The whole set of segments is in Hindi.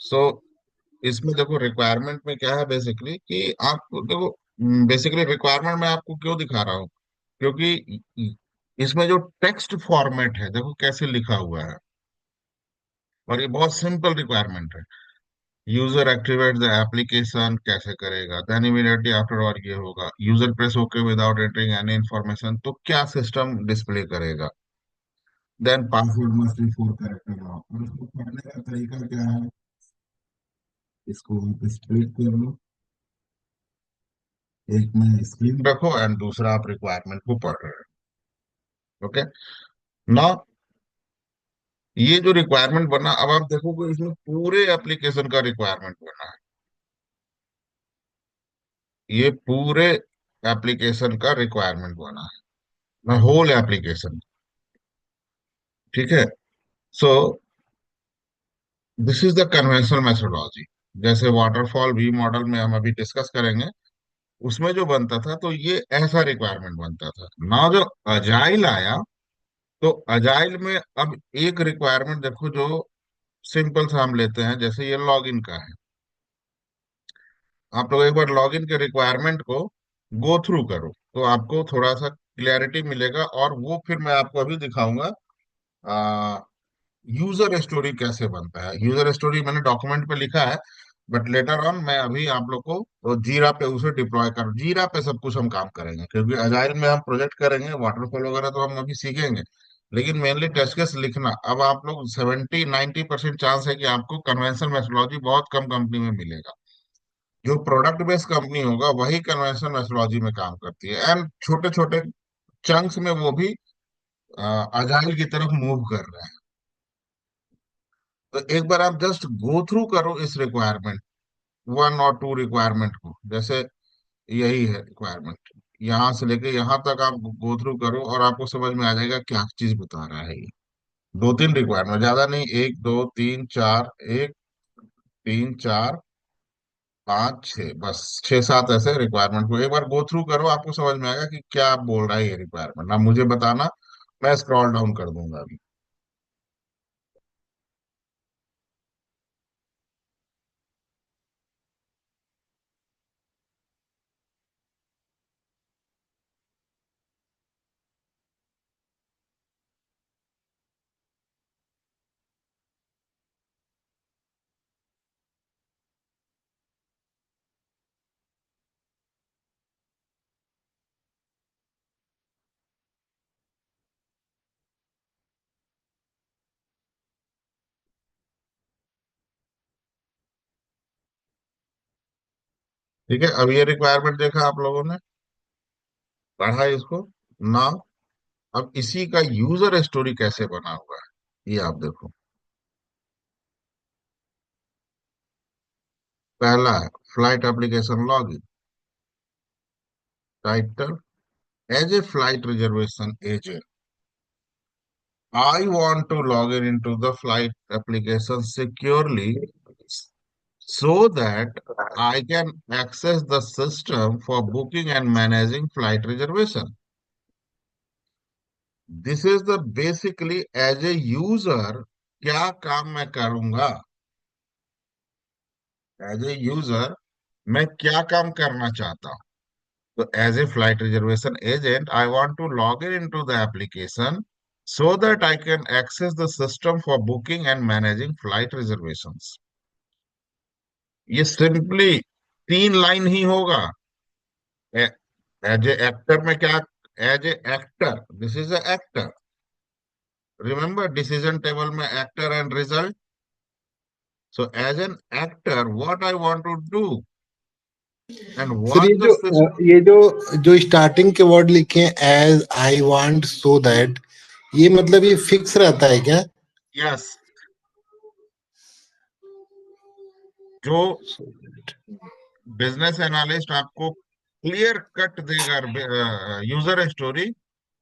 सो इसमें देखो रिक्वायरमेंट में क्या है बेसिकली कि आप देखो, बेसिकली रिक्वायरमेंट मैं आपको क्यों दिखा रहा हूँ, क्योंकि इसमें जो टेक्स्ट फॉर्मेट है देखो कैसे लिखा हुआ है, और ये बहुत सिंपल रिक्वायरमेंट है। यूजर एक्टिवेट द एप्लीकेशन कैसे करेगा, देन इमीडिएटली आफ्टरवर्ड ये होगा, user press okay without entering any information, तो क्या सिस्टम डिस्प्ले करेगा। Then password must be 4 character long, और इसको पढ़ने का तरीका क्या है, इसको स्प्लिट कर लो, एक में स्क्रीन रखो एंड दूसरा आप रिक्वायरमेंट को पढ़ रहे हो। ओके, ना ये जो रिक्वायरमेंट बना, अब आप देखोगे इसमें पूरे एप्लीकेशन का रिक्वायरमेंट बना है, ये पूरे एप्लीकेशन का रिक्वायरमेंट बना है, होल एप्लीकेशन। ठीक है। So this is the conventional methodology. जैसे वाटरफॉल वी मॉडल में हम अभी डिस्कस करेंगे, उसमें जो बनता था तो ये ऐसा रिक्वायरमेंट बनता था ना। जो अजाइल आया, तो अजाइल में अब एक रिक्वायरमेंट देखो जो सिंपल सा हम लेते हैं, जैसे ये लॉगिन का है। आप लोग एक बार लॉगिन के रिक्वायरमेंट को गो थ्रू करो तो आपको थोड़ा सा क्लैरिटी मिलेगा, और वो फिर मैं आपको अभी दिखाऊंगा यूजर स्टोरी कैसे बनता है। यूजर स्टोरी मैंने डॉक्यूमेंट पे लिखा है, बट लेटर ऑन मैं अभी आप लोग को जीरा पे उसे डिप्लॉय कर, जीरा पे सब कुछ हम काम करेंगे, क्योंकि अजाइल में हम प्रोजेक्ट करेंगे, वाटरफॉल वगैरह तो हम अभी सीखेंगे, लेकिन मेनली टेस्ट केस लिखना अब आप लोग 70-90% चांस है कि आपको कन्वेंशनल मेथोडोलॉजी बहुत कम कंपनी में मिलेगा। जो प्रोडक्ट बेस्ड कंपनी होगा वही कन्वेंशनल मेथोडोलॉजी में काम करती है, एंड छोटे छोटे चंक्स में वो भी अजाइल की तरफ मूव कर रहे हैं। तो एक बार आप जस्ट गो थ्रू करो इस रिक्वायरमेंट, 1 और 2 रिक्वायरमेंट को, जैसे यही है रिक्वायरमेंट, यहाँ से लेके यहाँ तक आप गो थ्रू करो और आपको समझ में आ जाएगा क्या चीज बता रहा है ये। 2-3 रिक्वायरमेंट, ज्यादा नहीं, 1 2 3 4, 1 3 4 5 6, बस 6 7 ऐसे रिक्वायरमेंट को एक बार गो थ्रू करो, आपको समझ में आएगा कि क्या बोल रहा है ये रिक्वायरमेंट। अब मुझे बताना, मैं स्क्रॉल डाउन कर दूंगा अभी। ठीक है, अब ये रिक्वायरमेंट देखा आप लोगों ने, पढ़ा इसको ना। अब इसी का यूजर स्टोरी कैसे बना हुआ है ये आप देखो। पहला है flight application login, title as a flight reservation agent, I want to log in into the flight application securely so that I can access the system for booking and managing flight reservation. This is the basically as a user क्या काम मैं करूंगा, एज ए यूजर मैं क्या काम करना चाहता हूँ। तो as a flight reservation agent I want to log in into the application so that I can access the system for booking and managing flight reservations. ये सिंपली 3 लाइन ही होगा। एज ए एक्टर में क्या, as a actor, this is a actor, remember decision table में actor and result. So as an actor what I want to do and sir what the system. ये जो जो स्टार्टिंग के वर्ड लिखे हैं as I want so that, ये मतलब ये फिक्स रहता है क्या? यस, जो बिजनेस एनालिस्ट आपको क्लियर कट देगा यूजर स्टोरी,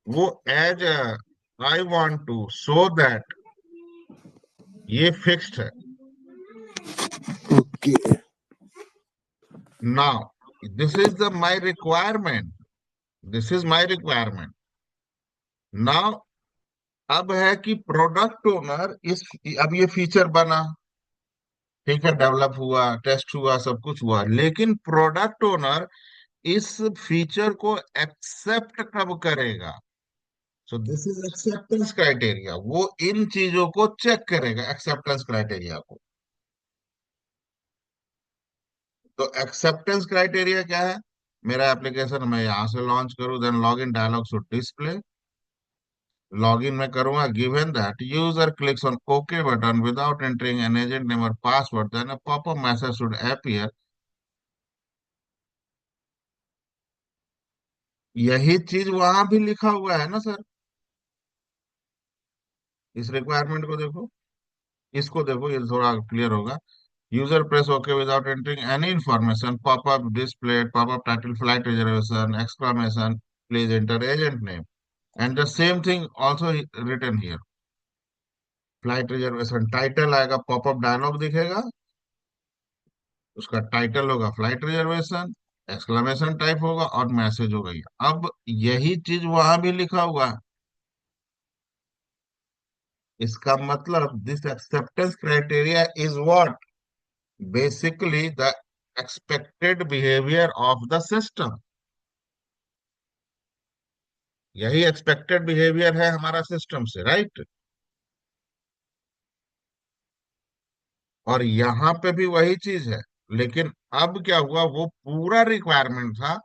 वो as I want to so that, ये फिक्स्ड है। Okay. Now this is the my requirement, this is my requirement. Now अब है कि प्रोडक्ट ओनर इस, अब ये फीचर बना, ठीक है, डेवलप हुआ, टेस्ट हुआ, सब कुछ हुआ, लेकिन प्रोडक्ट ओनर इस फीचर को एक्सेप्ट कब करेगा? सो दिस इज एक्सेप्टेंस क्राइटेरिया। वो इन चीजों को चेक करेगा, एक्सेप्टेंस क्राइटेरिया को। तो एक्सेप्टेंस क्राइटेरिया क्या है? मेरा एप्लीकेशन मैं यहां से लॉन्च करूं, then log in dialog should display. Log in में करूंगा, given that user clicks on okay button without entering an agent name और password, then a popup message should appear. यही चीज वहां भी लिखा हुआ है ना सर? इस रिक्वायरमेंट को देखो, इसको देखो, ये थोड़ा क्लियर होगा। User press okay without entering any information, popup display, popup title, flight reservation, exclamation, please enter agent name. And the same thing also written here. Flight reservation title आएगा, पॉपअप डायलॉग दिखेगा, उसका टाइटल होगा फ्लाइट रिजर्वेशन, एक्सक्लेमेशन टाइप होगा और मैसेज होगा ये। अब यही चीज वहां भी लिखा हुआ है। इसका मतलब this acceptance criteria is what? Basically the expected behaviour of the system. यही एक्सपेक्टेड बिहेवियर है हमारा सिस्टम से, राइट? और यहाँ पे भी वही चीज है। लेकिन अब क्या हुआ, वो पूरा रिक्वायरमेंट था,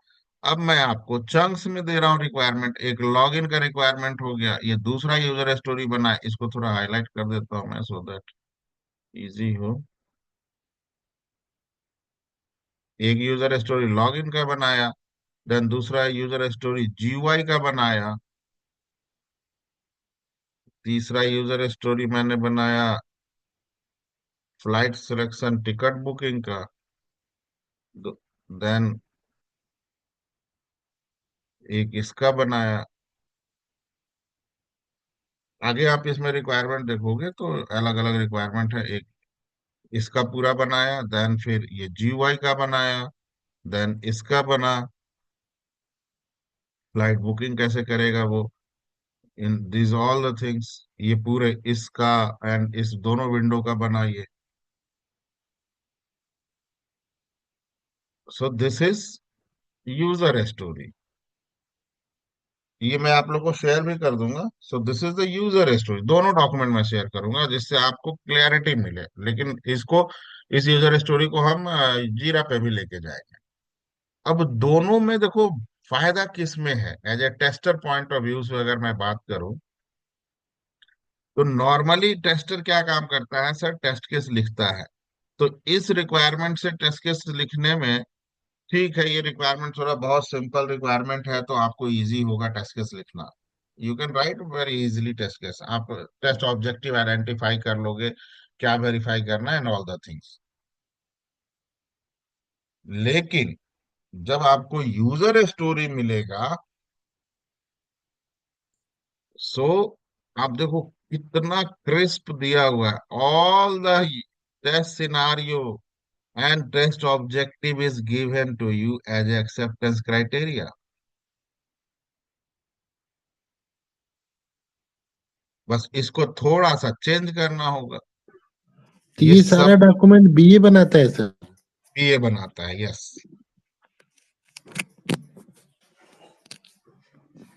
अब मैं आपको चंक्स में दे रहा हूँ रिक्वायरमेंट। एक लॉगिन का रिक्वायरमेंट हो गया, ये दूसरा यूजर स्टोरी बना है, इसको थोड़ा हाईलाइट कर देता हूँ मैं सो दैट इजी हो। एक यूजर स्टोरी लॉगिन का बनाया, देन दूसरा यूजर स्टोरी जीयूआई का बनाया, तीसरा यूजर स्टोरी मैंने बनाया फ्लाइट सिलेक्शन टिकट बुकिंग का, देन एक इसका बनाया। आगे आप इसमें रिक्वायरमेंट देखोगे तो अलग अलग रिक्वायरमेंट है। एक इसका पूरा बनाया, देन फिर ये जीयूआई का बनाया, देन इसका बना, फ्लाइट बुकिंग कैसे करेगा वो, in this all the things. ये पूरे इसका एंड इस दोनों विंडो का बना ये। सो दिस इज यूजर स्टोरी। ये मैं आप लोग को शेयर भी कर दूंगा। सो this is the user story, दोनों डॉक्यूमेंट में शेयर करूंगा जिससे आपको क्लैरिटी मिले। लेकिन इसको, इस यूजर स्टोरी को हम जीरा पे भी लेके जाएंगे। अब दोनों में देखो फायदा किस में है, as a tester point of view से अगर मैं बात करूं, तो नॉर्मली टेस्टर क्या काम करता है सर? टेस्ट केस लिखता है। तो इस रिक्वायरमेंट से टेस्ट केस लिखने में, ठीक है, ये रिक्वायरमेंट थोड़ा बहुत सिंपल रिक्वायरमेंट है तो आपको इजी होगा टेस्ट केस लिखना। You can write very easily test case. आप टेस्ट ऑब्जेक्टिव आइडेंटिफाई कर लोगे, क्या वेरीफाई करना है एंड ऑल द थिंग्स। लेकिन जब आपको यूजर स्टोरी मिलेगा, सो आप देखो कितना क्रिस्प दिया हुआ है। All the test scenario and test objective is given to you as acceptance criteria. बस इसको थोड़ा सा चेंज करना होगा। तो ये ये सारा सब डॉक्यूमेंट बीए बनाता है सर? ये बनाता है, यस।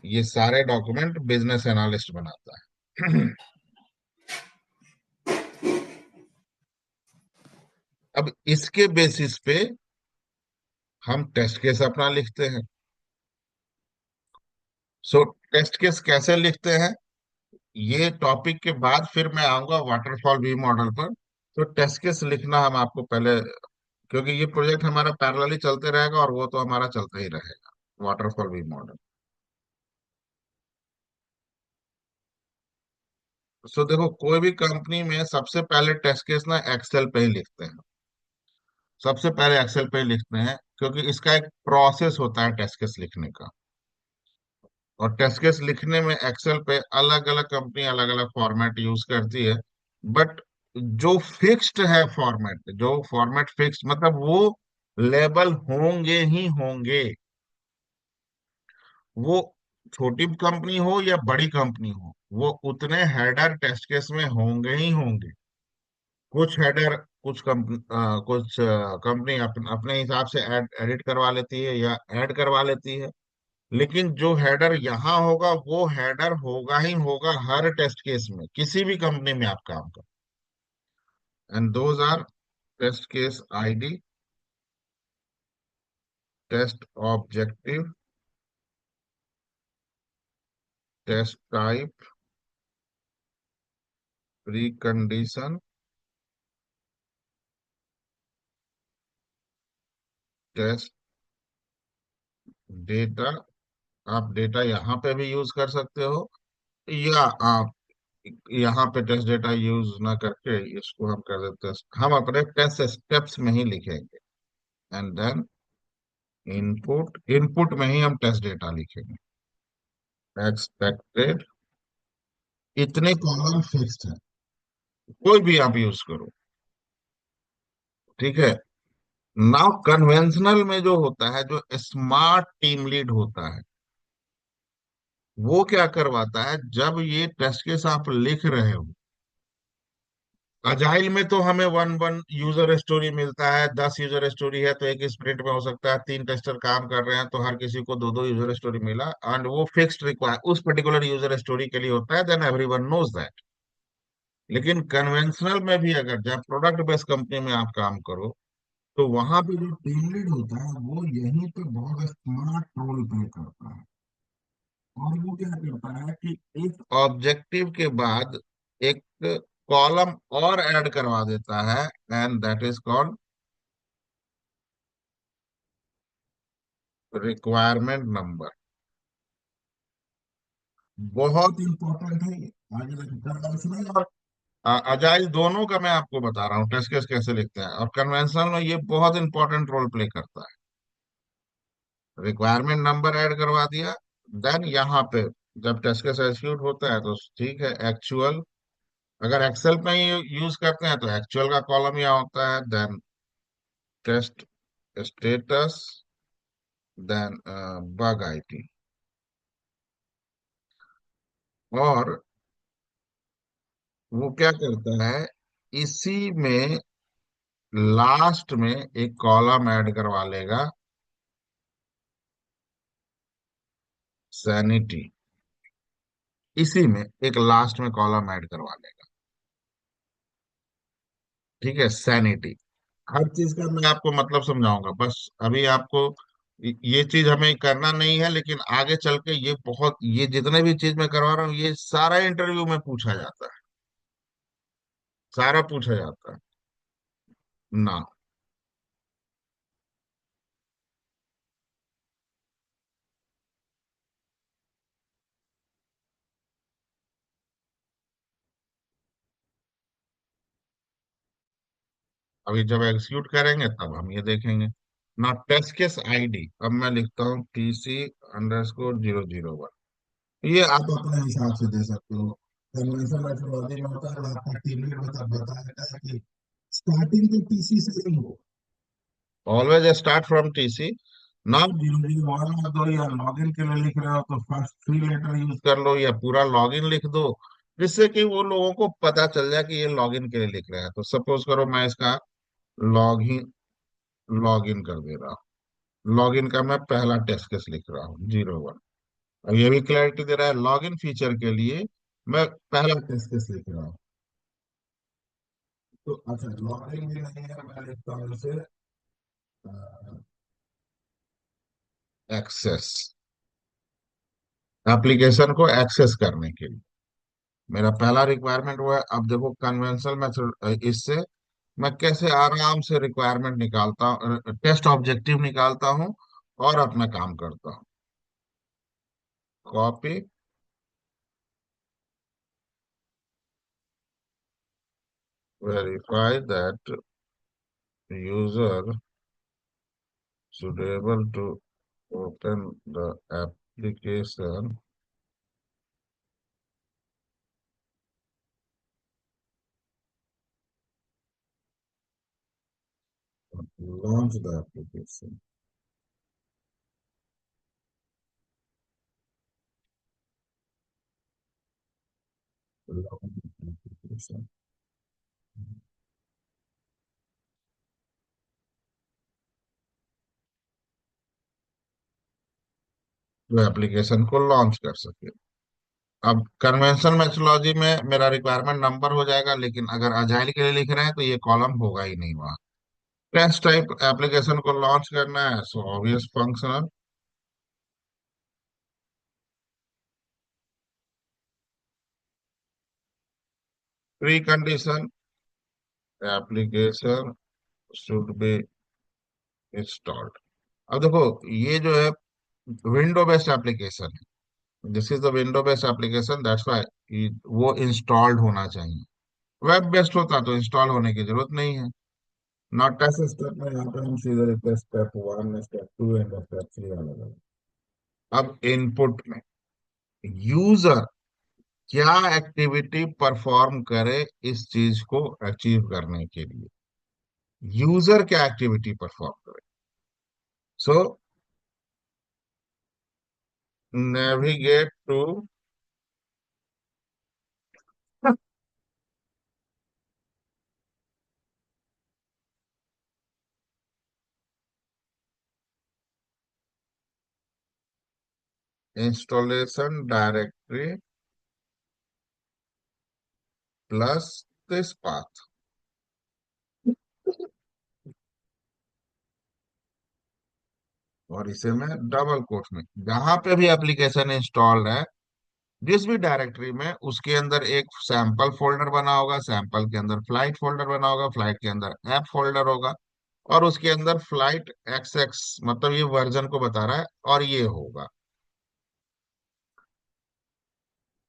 ये सारे डॉक्यूमेंट बिजनेस एनालिस्ट बनाता है। अब इसके बेसिस पे हम टेस्ट केस अपना लिखते हैं। सो टेस्ट केस कैसे लिखते हैं, ये टॉपिक के बाद फिर मैं आऊंगा वाटरफॉल वी मॉडल पर। तो टेस्ट केस लिखना हम आपको पहले, क्योंकि ये प्रोजेक्ट हमारा पैरेलली चलते रहेगा और वो तो हमारा चलता ही रहेगा, वाटरफॉल वी मॉडल। सो देखो, कोई भी कंपनी में सबसे पहले टेस्ट केस ना एक्सेल पे ही लिखते हैं। सबसे पहले एक्सेल पे ही लिखते हैं, क्योंकि इसका एक प्रोसेस होता है टेस्ट केस लिखने का। और टेस्ट केस लिखने में एक्सेल पे अलग अलग कंपनी अलग अलग फॉर्मेट यूज करती है। बट जो फिक्स्ड है फॉर्मेट, जो फॉर्मेट फिक्स्ड मतलब वो लेबल होंगे ही होंगे। वो छोटी कंपनी हो या बड़ी कंपनी हो, वो उतने हेडर टेस्ट केस में होंगे ही होंगे। कुछ हेडर कुछ कंपनी अपने हिसाब से एडिट करवा लेती है या ऐड करवा लेती है। लेकिन जो हेडर यहाँ होगा वो हेडर होगा ही होगा हर टेस्ट केस में, किसी भी कंपनी में आप काम करो। And those are test case ID, test objective, test type, pre condition, test data. आप डेटा यहाँ पे भी यूज कर सकते हो, या आप यहाँ पे टेस्ट डेटा यूज ना करके इसको हम कर देते हैं, हम अपने टेस्ट स्टेप्स में ही लिखेंगे। एंड देन इनपुट, इनपुट में ही हम टेस्ट डेटा लिखेंगे। एक्सपेक्टेड, इतने कॉलम फिक्स्ड है, कोई भी आप यूज करो, ठीक है। नाउ कन्वेंशनल में जो होता है, जो स्मार्ट टीम लीड होता है, वो क्या करवाता है, जब ये टेस्ट केस आप लिख रहे हो, अजाइल में तो हमें वन वन यूजर स्टोरी मिलता है, 10 यूजर स्टोरी है तो एक स्प्रिंट में हो सकता है 3 टेस्टर काम कर रहे हैं तो हर किसी को दो दो यूजर स्टोरी मिला, एंड वो फिक्स्ड रिक्वायर उस पर्टिकुलर यूजर स्टोरी के लिए होता है, देन एवरीवन नोज दैट। लेकिन कन्वेंशनल में भी अगर जब प्रोडक्ट बेस्ड कंपनी में आप काम करो, तो वहां पे जो टीम लीड होता है वो यहीं पे बहुत स्मार्ट रोल प्ले करता है। और वो क्या करता है कि इस ऑब्जेक्टिव के बाद एक कॉलम और ऐड करवा देता है, and that is called requirement number. बहुत इंपॉर्टेंट है ये। आगे कन्वेंशनल और अजाइल दोनों का मैं आपको बता रहा हूँ टेस्ट केस कैसे लिखते हैं, और कन्वेंशनल में ये बहुत इंपॉर्टेंट रोल प्ले करता है। रिक्वायरमेंट नंबर ऐड करवा दिया, देन यहाँ पे जब टेस्ट केस एग्जीक्यूट होता है तो ठीक है, एक्चुअल, अगर एक्सेल में ही यूज करते हैं तो एक्चुअल का कॉलम यहाँ होता है, then test status, then bug ID. और वो क्या करता है, इसी में लास्ट में एक कॉलम ऐड करवा लेगा, सैनिटी। इसी में एक लास्ट में कॉलम ऐड करवा लेगा, ठीक है, सैनिटी। हर चीज का मैं आपको मतलब समझाऊंगा, बस अभी आपको ये चीज हमें करना नहीं है, लेकिन आगे चल के ये बहुत, ये जितने भी चीज मैं करवा रहा हूँ ये सारा इंटरव्यू में पूछा जाता है, सारा पूछा जाता है ना। अभी जब एग्जीक्यूट करेंगे तब हम ये देखेंगे ना। टेस्ट केस आईडी अब मैं लिखता हूँ TC_001, ये आप अपने हिसाब से दे सकते हो। कन्वेंशन मेथोडोलॉजी में होता है, आपका टीम लीड बता देता है कि स्टार्टिंग तो टीसी से ही हो, ऑलवेज स्टार्ट फ्रॉम टीसी। ना 001 में दो, या लॉगिन के लिए लिख रहे हो तो फर्स्ट थ्री लेटर यूज कर लो, या पूरा लॉगिन लिख दो, जिससे कि वो लोगों को पता चल जाए कि ये लॉगिन के लिए लिख रहे हैं। तो सपोज करो मैं इसका लॉगिन लॉगिन कर दे रहा हूँ, लॉगिन का मैं पहला टेस्ट केस लिख रहा हूँ 01। अब ये भी क्लैरिटी दे रहा है, लॉगिन फीचर के लिए मैं पहला टेस्ट केस लिख रहा हूँ। तो अच्छा, लॉगिन भी नहीं है, मैं लिखता हूँ इसे एक्सेस, एप्लीकेशन को एक्सेस करने के लिए मेरा पहला रिक्वायरमेंट हुआ है। अब देखो कन्वेंशनल मेथड, इससे मैं कैसे आराम से रिक्वायरमेंट निकालता हूँ, टेस्ट ऑब्जेक्टिव निकालता हूँ और अपना काम करता हूँ। Copy, verify that user should able to open the application, launch the application. Launch the application. जो एप्लीकेशन को लॉन्च कर सके। अब कन्वेंशनल मेथोलॉजी में मेरा रिक्वायरमेंट नंबर हो जाएगा, लेकिन अगर अजाइल के लिए लिख रहे हैं तो ये कॉलम होगा ही नहीं वहाँ। टेस्ट टाइप एप्लीकेशन को लॉन्च करना है, so obvious functional. Pre condition, application should be installed. अब देखो, ये जो है विंडो बेस्ड एप्लीकेशन है, this is the window based application, that's why वो इंस्टॉल्ड होना चाहिए। वेब बेस्ड होता तो इंस्टॉल होने की जरूरत नहीं है। नॉट टेस्ट स्टेप में यहाँ पे हम सीधे लिखते हैं स्टेप 1, स्टेप 2 एंड स्टेप 3 अलग अलग। अब इनपुट में यूजर क्या एक्टिविटी परफॉर्म करे इस चीज को अचीव करने के लिए, यूजर क्या एक्टिविटी परफॉर्म करे। So navigate to installation directory plus this path. और इसे मैं डबल कोट में, जहां पे भी एप्लीकेशन इंस्टॉल्ड है, जिस भी डायरेक्टरी में, उसके अंदर एक सैंपल फोल्डर बना होगा, सैंपल के अंदर फ्लाइट फोल्डर बना होगा, फ्लाइट के अंदर ऐप फोल्डर होगा, और उसके अंदर फ्लाइट एक्स एक्स मतलब ये वर्जन को बता रहा है, और ये होगा।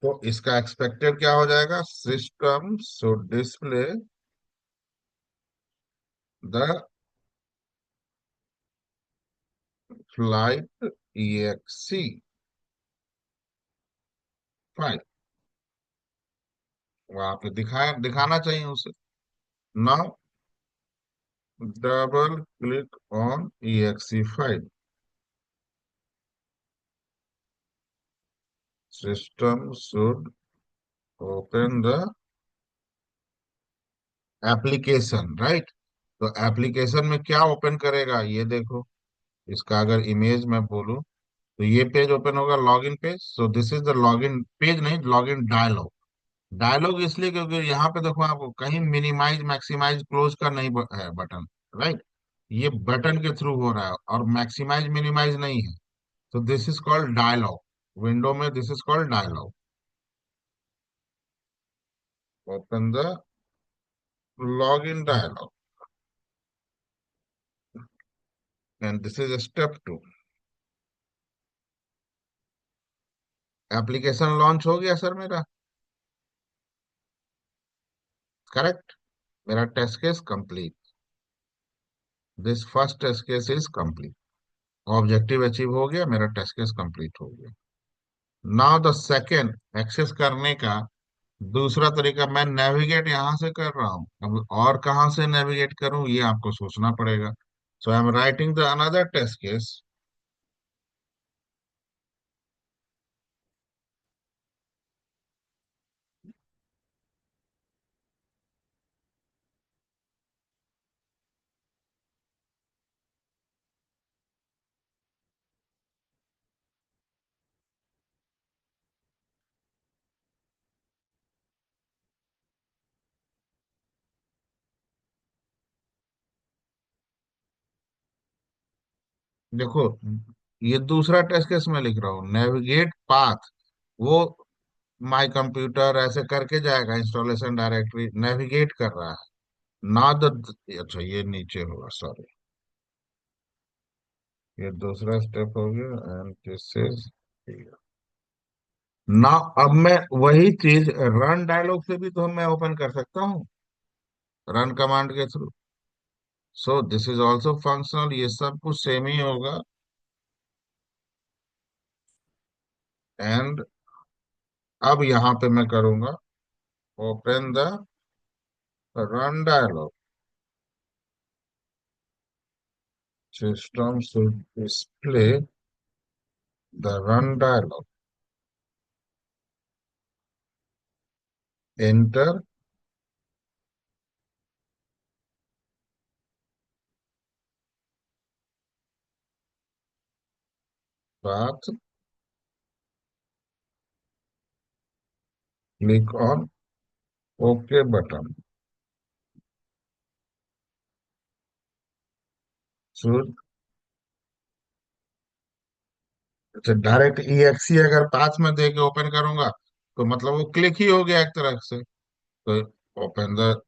तो इसका एक्सपेक्टेड क्या हो जाएगा, system should display the flight EXE file. वहां पे दिखाना चाहिए उसे। Now double click on EXE file, system should open the application, right. तो एप्लीकेशन में क्या ओपन करेगा ये देखो। इसका अगर इमेज मैं बोलूं तो ये पेज ओपन होगा, login page. So this is the login page, नहीं लॉगिन डायलॉग। डायलॉग इसलिए क्योंकि यहाँ पे देखो, आपको कहीं मिनिमाइज मैक्सिमाइज क्लोज का नहीं है बटन, राइट। ये बटन के थ्रू हो रहा है, और मैक्सिमाइज मिनिमाइज नहीं है। तो this is called dialog. Window में this is called dialog. Open the login dialog, and this is step 2। Application launch हो गया सर मेरा, करेक्ट। मेरा test case complete, this first test case is complete. Objective achieve हो गया, मेरा टेस्ट केस कंप्लीट हो गया। नाउ द सेकेंड, एक्सेस करने का दूसरा तरीका, मैं नेविगेट यहां से कर रहा हूं, अब और कहां से नेविगेट करूं ये आपको सोचना पड़ेगा। So I am writing the another test case. देखो, ये दूसरा टेस्ट केस मैं लिख रहा हूँ, नेविगेट पाथ। वो माई कंप्यूटर ऐसे करके जाएगा, इंस्टॉलेशन डायरेक्टरी नेविगेट कर रहा है, ना द। अच्छा, ये नीचे होगा, सॉरी। ये दूसरा स्टेप हो गया, एंड दिस इज ना। अब मैं वही चीज रन डायलॉग से भी तो मैं ओपन कर सकता हूँ, रन कमांड के through. So this is also functional, ये सब कुछ सेम ही होगा। एंड अब यहां पे मैं करूंगा open the run dialogue, system should display the run dialogue, enter path click on okay button. Should अच्छा, डायरेक्ट EXE अगर पास में दे के ओपन करूंगा तो मतलब वो क्लिक ही हो गया एक तरह से। तो ओपन द,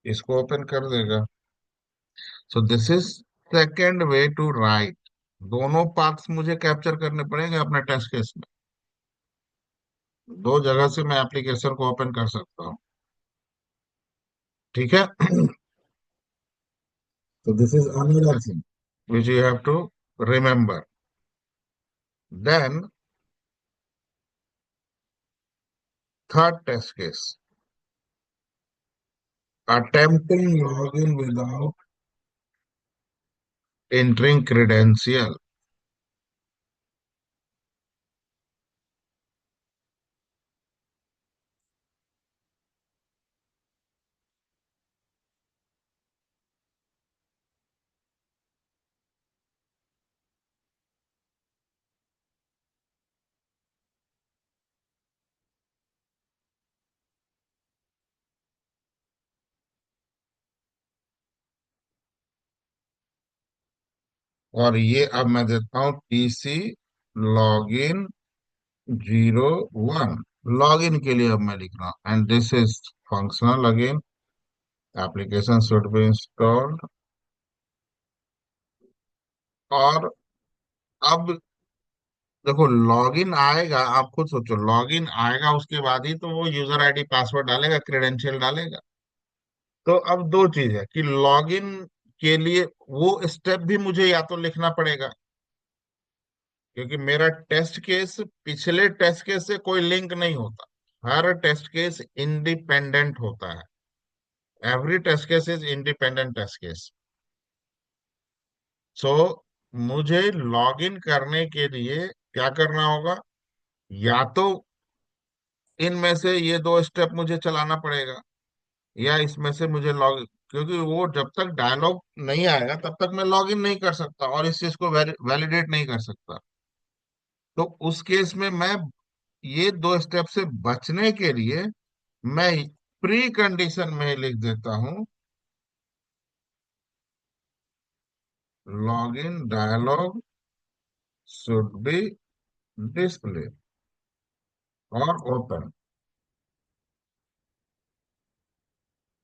इसको ओपन कर देगा। So this is second way to write. दोनों पार्ट्स मुझे कैप्चर करने पड़ेंगे अपने टेस्ट केस में। दो जगह से मैं एप्लीकेशन को ओपन कर सकता हूँ। ठीक है। तो this is another thing which you have to remember. Then, third test case, attempting login without entering credential। और ये अब मैं देता हूँ TC लॉगिन 01। लॉगिन के लिए अब मैं लिख रहा हूँ and this is functional again, application should be installed. और अब देखो लॉगिन आएगा, आप खुद सोचो, लॉगिन आएगा उसके बाद ही तो वो यूजर आईडी पासवर्ड डालेगा, क्रेडेंशियल डालेगा। तो अब दो चीज है कि लॉगिन के लिए वो स्टेप भी मुझे या तो लिखना पड़ेगा, क्योंकि मेरा टेस्ट केस पिछले टेस्ट केस से कोई लिंक नहीं होता। हर टेस्ट केस इंडिपेंडेंट होता है। Every test case is independent test case. सो मुझे लॉगिन करने के लिए क्या करना होगा? या तो इनमें से ये दो स्टेप मुझे चलाना पड़ेगा, या इसमें से मुझे लॉग, क्योंकि वो जब तक डायलॉग नहीं आएगा तब तक मैं लॉग इन नहीं कर सकता और इस चीज को वैलिडेट नहीं कर सकता। तो उस केस में मैं ये दो स्टेप से बचने के लिए मैं प्री कंडीशन में लिख देता हूं, log in dialog should be display और ओपन।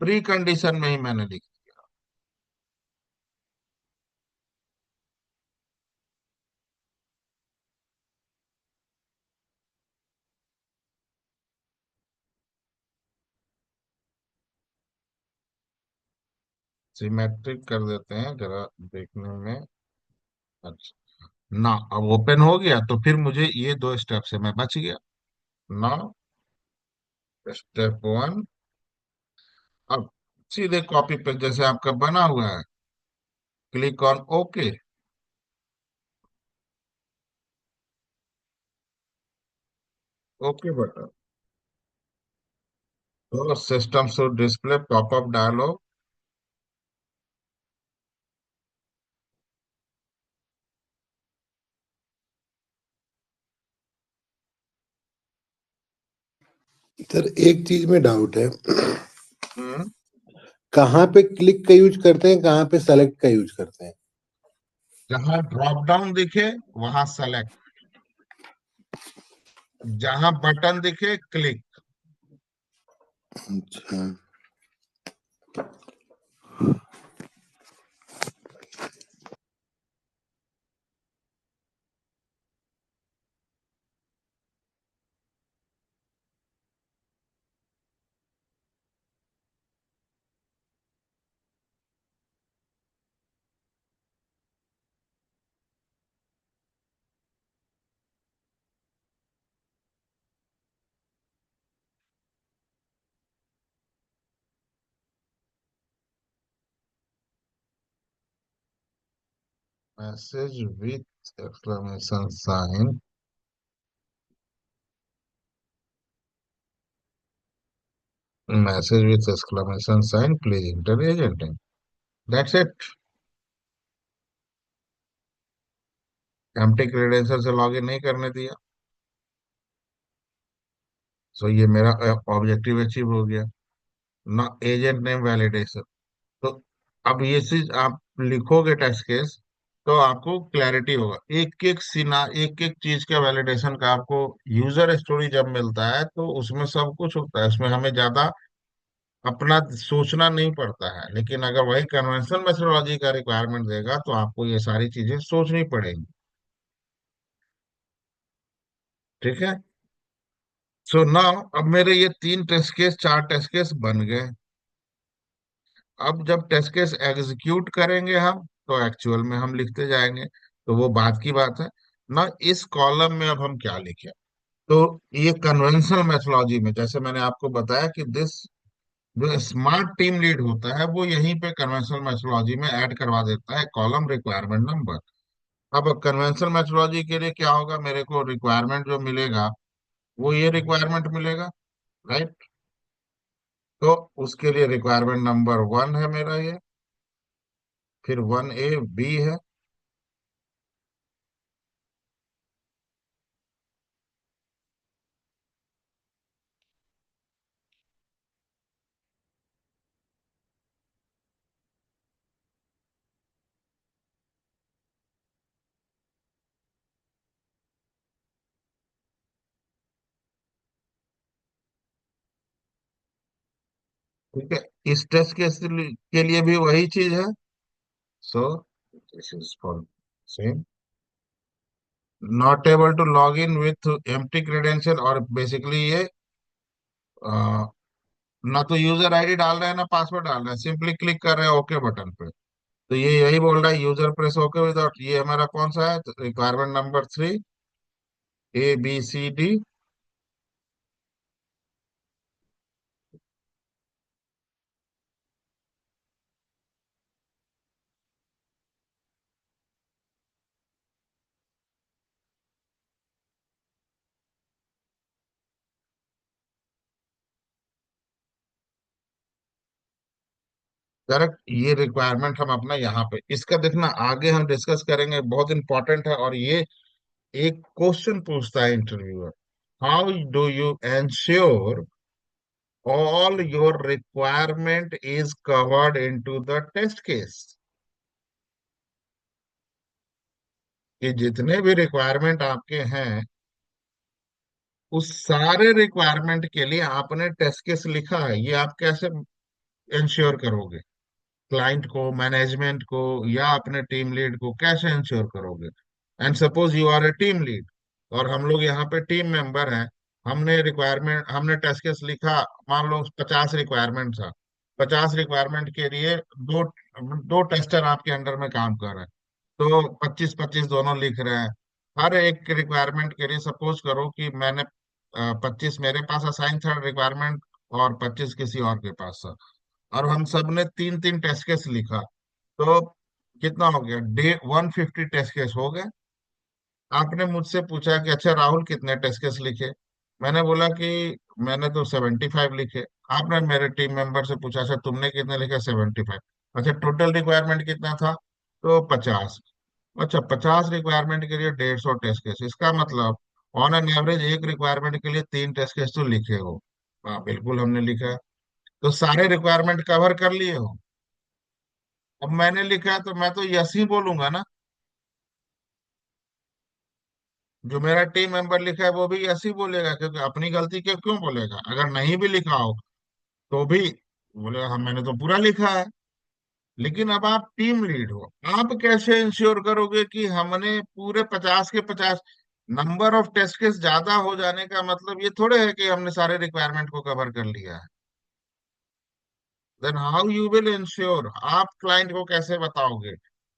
प्री कंडीशन में ही मैंने लिख सिमेट्रिक कर देते हैं जरा देखने में। अच्छा, ना अब ओपन हो गया तो फिर मुझे ये दो स्टेप से मैं बच गया। ना स्टेप वन, अब सीधे कॉपी पे जैसे आपका बना हुआ है, click on okay. Okay button. तो system should display popup dialog. Sir एक चीज में डाउट है, हम्म। कहाँ पे क्लिक का यूज करते हैं, कहाँ पे सेलेक्ट का यूज करते हैं? जहां ड्रॉप डाउन दिखे वहां सेलेक्ट, जहां बटन दिखे क्लिक। अच्छा। Message with exclamation sign, message with exclamation sign, please enter agent. That's it. Empty credential से लॉगिन नहीं करने दिया। सो ये मेरा ऑब्जेक्टिव अचीव हो गया ना। Agent name validation. तो अब ये चीज आप लिखोगे टेस्ट केस, तो आपको क्लैरिटी होगा। एक एक सीना, एक एक चीज का वैलिडेशन का आपको यूजर स्टोरी जब मिलता है तो उसमें सब कुछ होता है, उसमें हमें ज्यादा अपना सोचना नहीं पड़ता है। लेकिन अगर वही कन्वेंशनल मेथोडोलॉजी का रिक्वायरमेंट देगा तो आपको ये सारी चीजें सोचनी पड़ेंगी। ठीक है। सो नाउ अब मेरे ये तीन टेस्ट केस, चार टेस्ट केस बन गए। अब जब टेस्ट केस एग्जीक्यूट करेंगे हम, तो एक्चुअल में हम लिखते जाएंगे, तो वो बात की बात है ना। इस कॉलम में अब हम क्या लिखें? तो ये कन्वेंशनल मेथोलॉजी में, जैसे मैंने आपको बताया कि दिस, जो स्मार्ट टीम लीड होता है वो यहीं पे कन्वेंशनल मेथोलॉजी में ऐड करवा देता है कॉलम रिक्वायरमेंट नंबर। अब कन्वेंशनल मेथोलॉजी के लिए क्या होगा, मेरे को रिक्वायरमेंट जो मिलेगा वो ये रिक्वायरमेंट मिलेगा, राइट। तो उसके लिए रिक्वायरमेंट नंबर 1 है मेरा ये, फिर 1A, B है। ठीक है। इस टेस्ट के लिए भी वही चीज है। So this is for same, not able to log in with empty credential. और बेसिकली ये ना तो यूजर आईडी डाल रहे हैं ना पासवर्ड डाल रहे हैं, सिंपली क्लिक कर रहे हैं ओके बटन पे। तो ये यही बोल रहा है यूजर प्रेस ओके विदाउट। ये हमारा कौन सा है, रिक्वायरमेंट नंबर 3, ABCD। करेक्ट। ये रिक्वायरमेंट हम अपना यहाँ पे, इसका देखना आगे हम डिस्कस करेंगे, बहुत इंपॉर्टेंट है। और ये एक क्वेश्चन पूछता है interviewer, how do you ensure all your requirement is covered into the test case? कि जितने भी रिक्वायरमेंट आपके हैं उस सारे रिक्वायरमेंट के लिए आपने टेस्ट केस लिखा है, ये आप कैसे इंश्योर करोगे? क्लाइंट को, मैनेजमेंट को, या अपने टीम लीड को कैसे इंश्योर करोगे? And suppose you are a team lead और हम लोग यहाँ पे टीम मेंबर हैं। हमने टेस्ट केस लिखा, मान लो 50 रिक्वायरमेंट था। 50 रिक्वायरमेंट के लिए दो दो टेस्टर आपके अंडर में काम कर रहे हैं, तो 25-25 दोनों लिख रहे हैं। हर एक रिक्वायरमेंट के लिए सपोज करो कि मैंने 25 मेरे पास असाइन था रिक्वायरमेंट, और 25 किसी और के पास था, और हम सब ने 3-3 टेस्ट केस लिखा। तो कितना हो गया, 150 टेस्ट केस हो गए। आपने मुझसे पूछा कि अच्छा राहुल कितने टेस्ट केस लिखे? मैंने बोला कि मैंने तो 75 लिखे। आपने मेरे टीम मेंबर से पूछा अच्छा तुमने कितने लिखे? 75। अच्छा टोटल रिक्वायरमेंट कितना था? तो 50। अच्छा 50 रिक्वायरमेंट के लिए 150 टेस्ट केस, इसका मतलब ऑन एन एवरेज एक रिक्वायरमेंट के लिए 3 टेस्ट केस तो लिखे हो। हाँ बिल्कुल हमने लिखा है। तो सारे रिक्वायरमेंट कवर कर लिए हो? अब मैंने लिखा है तो मैं तो यस ही बोलूंगा ना। जो मेरा टीम मेंबर लिखा है वो भी यस ही बोलेगा, क्योंकि अपनी गलती क्यों बोलेगा? अगर नहीं भी लिखा हो तो भी बोलेगा हाँ मैंने तो पूरा लिखा है। लेकिन अब आप टीम लीड हो, आप कैसे इंश्योर करोगे कि हमने पूरे 50 के 50? नंबर ऑफ टेस्ट केस ज्यादा हो जाने का मतलब ये थोड़े है कि हमने सारे रिक्वायरमेंट को कवर कर लिया है। Then how you will ensure? आप क्लाइंट को कैसे बताओगे?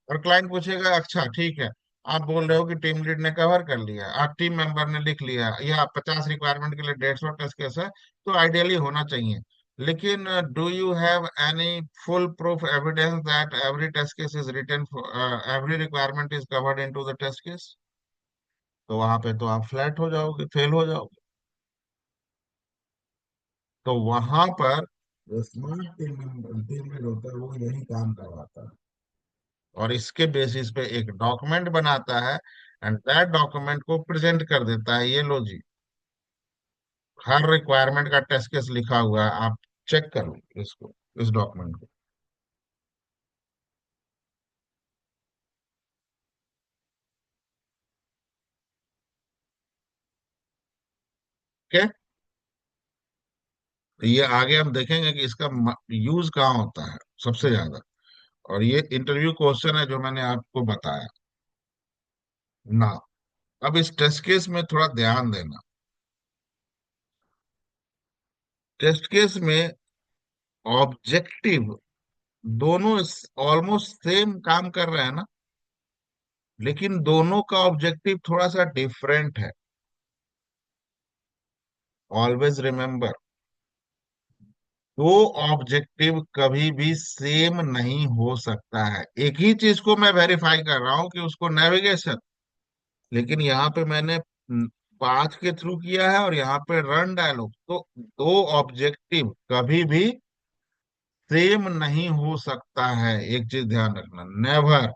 और क्लाइंट पूछेगा अच्छा ठीक है, आप बोल रहे हो कि टीम लीड ने कवर कर लिया, आप टीम मेंबर ने लिख लिया, या 50 रिक्वायरमेंट के लिए 150 टेस्ट केस है, तो आइडियली होना चाहिए। लेकिन do you have any foolproof evidence that every test case is written, every requirement is covered into the test case? तो वहां पे तो आप फ्लैट हो जाओगे, फेल हो जाओगे। तो वहां पर जो स्मार्ट टीम लीड होता है वो यही काम करवाता है, और इसके बेसिस पे एक डॉक्यूमेंट बनाता है, एंड दैट डॉक्यूमेंट को प्रेजेंट कर देता है, ये लो जी। हर रिक्वायरमेंट का टेस्ट केस लिखा हुआ है, आप चेक कर लो इसको, इस डॉक्यूमेंट को। ठीक है, तो ये आगे हम देखेंगे कि इसका यूज कहाँ होता है सबसे ज्यादा। और ये इंटरव्यू क्वेश्चन है जो मैंने आपको बताया ना। अब इस टेस्ट केस में थोड़ा ध्यान देना। टेस्ट केस में ऑब्जेक्टिव दोनों ऑलमोस्ट सेम काम कर रहे हैं ना, लेकिन दोनों का ऑब्जेक्टिव थोड़ा सा डिफरेंट है। ऑलवेज रिमेम्बर, दो ऑब्जेक्टिव कभी भी सेम नहीं हो सकता है। एक ही चीज को मैं वेरीफाई कर रहा हूं कि उसको नेविगेशन, लेकिन यहाँ पे मैंने पाथ के थ्रू किया है और यहाँ पे रन डायलॉग, तो दो ऑब्जेक्टिव कभी भी सेम नहीं हो सकता है। एक चीज ध्यान रखना, नेवर।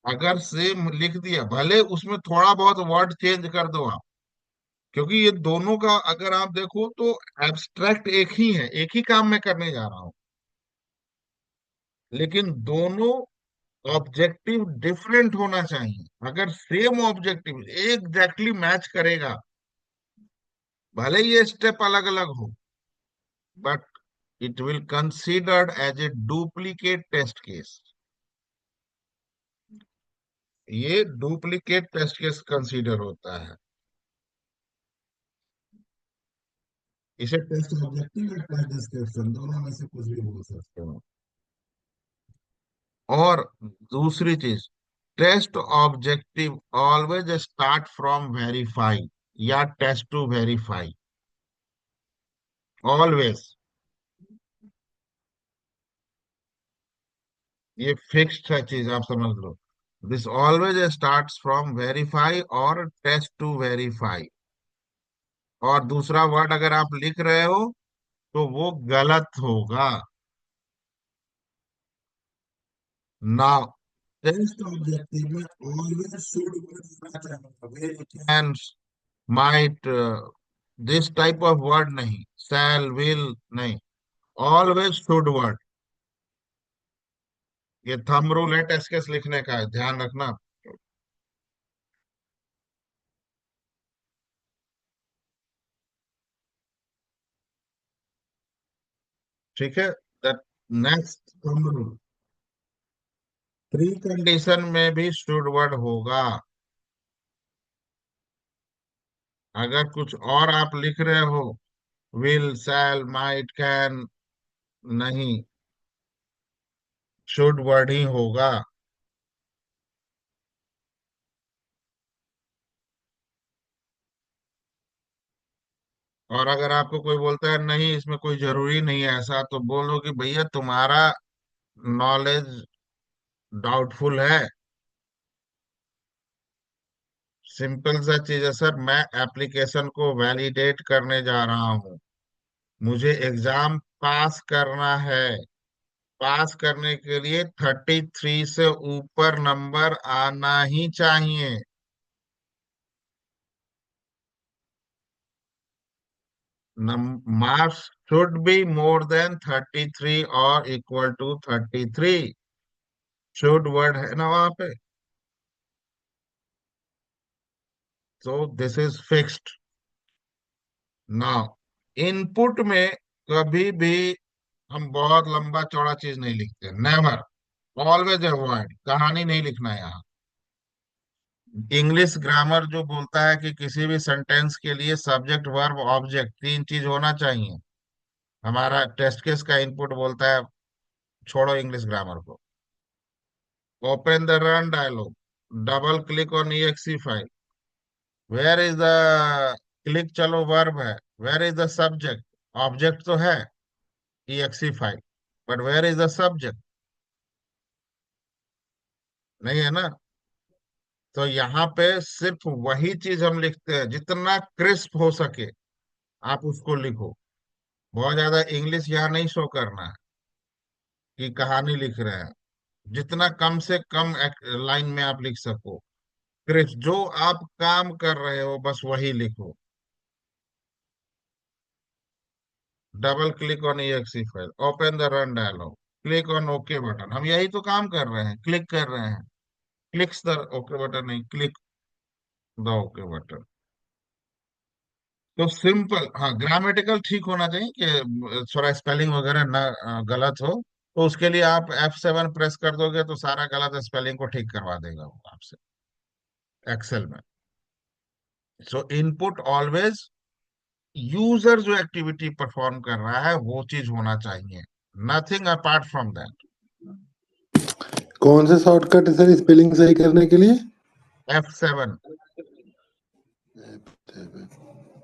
अगर सेम लिख दिया, भले उसमें थोड़ा बहुत वर्ड चेंज कर दो आप, क्योंकि ये दोनों का अगर आप देखो तो एब्स्ट्रैक्ट एक ही है, एक ही काम मैं करने जा रहा हूं, लेकिन दोनों ऑब्जेक्टिव डिफरेंट होना चाहिए। अगर सेम ऑब्जेक्टिव एग्जैक्टली मैच करेगा, भले ये स्टेप अलग अलग हो, but it will considered as a duplicate test case. ये डुप्लीकेट टेस्ट केस कंसीडर होता है। इसे टेस्ट ऑब्जेक्टिव या टेस्ट डिस्क्रिप्शन दोनों में से कुछ भी बोल सकते हो। और दूसरी चीज, test objective always start from verify या टेस्ट टू वेरीफाई, ऑलवेज। ये फिक्स्ड है चीज, आप समझ लो। This always starts from verify और टेस्ट टू वेरीफाई। और दूसरा वर्ड अगर आप लिख रहे हो तो वो गलत होगा। नाउ, टेस्ट ऑब्जेक्टिव में ऑलवेज शुड होना चाहिए, can, might, this type of word नहीं, शैल, विल नहीं, ऑलवेज शुड वर्ड। ये थंब रूल है टेस्ट केस लिखने का, है ध्यान रखना। ठीक है, that next thumb rule, pre condition में भी शुड वर्ड होगा। अगर कुछ और आप लिख रहे हो, विल, शैल, माइट, कैन, नहीं, शुड वर्ड ही होगा। और अगर आपको कोई बोलता है नहीं इसमें कोई जरूरी नहीं है ऐसा, तो बोलो कि भैया तुम्हारा नॉलेज डाउटफुल है। सिंपल सा चीज है सर, मैं एप्लीकेशन को वैलिडेट करने जा रहा हूँ, मुझे एग्जाम पास करना है। पास करने के लिए 33 से ऊपर नंबर आना ही चाहिए। Marks should be more than 33 और इक्वल टू 33। शुड वर्ड है ना वहां पे, तो this is fixed. Now, input में कभी भी हम बहुत लंबा चौड़ा चीज नहीं लिखते, नेवर। ऑलवेज अवॉइड, कहानी नहीं लिखना है यहाँ। इंग्लिश ग्रामर जो बोलता है कि किसी भी सेंटेंस के लिए सब्जेक्ट वर्ब ऑब्जेक्ट तीन चीज होना चाहिए, हमारा टेस्ट केस का इनपुट बोलता है, छोड़ो इंग्लिश ग्रामर को। Open the run dialog, double click on exe file, where is the, click चलो वर्ब है, where is the subject, object तो है exe file, but where is the subject, नहीं है ना। तो यहाँ पे सिर्फ वही चीज हम लिखते हैं, जितना क्रिस्प हो सके आप उसको लिखो। बहुत ज्यादा इंग्लिश यहाँ नहीं शो करना है कि कहानी लिख रहे हैं। जितना कम से कम लाइन में आप लिख सको, क्रिस्प, जो आप काम कर रहे हो बस वही लिखो। Double click on exe file, open the run dialogue, click on okay button. हम यही तो काम कर रहे हैं, क्लिक कर रहे हैं। क्लिक्स द ओके बटन, नहीं, क्लिक द ओके बटन। तो सिंपल, हाँ, ग्रामेटिकल ठीक होना चाहिए कि थोड़ा स्पेलिंग वगैरह ना गलत हो। तो उसके लिए आप F7 प्रेस कर दोगे तो सारा गलत स्पेलिंग को ठीक करवा देगा वो आपसे, एक्सेल में। सो इनपुट ऑलवेज यूजर जो एक्टिविटी परफॉर्म कर रहा है वो चीज होना चाहिए, नथिंग अपार्ट फ्रॉम दैट। कौन से शॉर्टकट है सर स्पेलिंग सही करने के लिए? F7।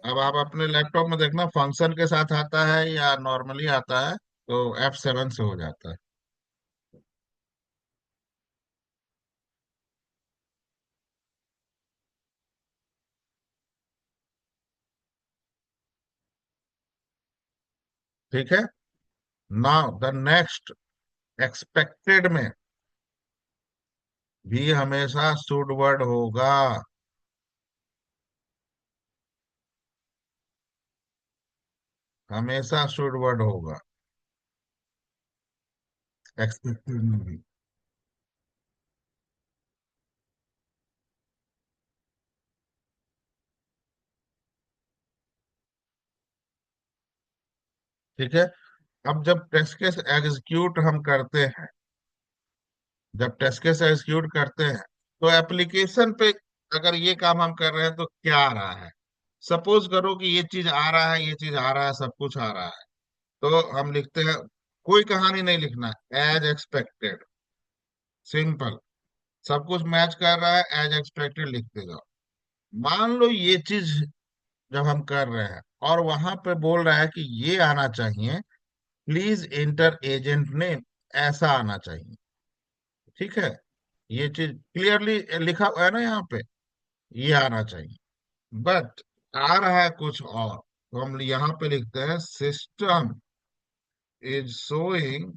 अब आप अपने लैपटॉप में देखना, फंक्शन के साथ आता है या नॉर्मली आता है, तो F7 से हो जाता है। ठीक है। नाउ द नेक्स्ट, एक्सपेक्टेड में भी हमेशा शुड वर्ड होगा। हमेशा शुड वर्ड होगा एक्सपेक्टेड में भी। ठीक है। अब जब टेस्ट केस एग्जीक्यूट हम करते हैं, जब टेस्ट केस एग्जीक्यूट करते हैं, तो एप्लीकेशन पे अगर ये काम हम कर रहे हैं तो क्या आ रहा है। सपोज करो कि ये चीज आ रहा है, ये चीज आ रहा है, सब कुछ आ रहा है। तो हम लिखते हैं, कोई कहानी नहीं लिखना, एज एक्सपेक्टेड, सिंपल। सब कुछ मैच कर रहा है, एज एक्सपेक्टेड लिखते जाओ। मान लो ये चीज जब हम कर रहे हैं और वहां पे बोल रहा है कि ये आना चाहिए, प्लीज एंटर एजेंट नेम, ऐसा आना चाहिए। ठीक है, ये चीज क्लियरली लिखा हुआ है ना यहाँ पे, ये आना चाहिए। बट आ रहा है कुछ और, तो हम यहाँ पे लिखते हैं सिस्टम इज शोइंग,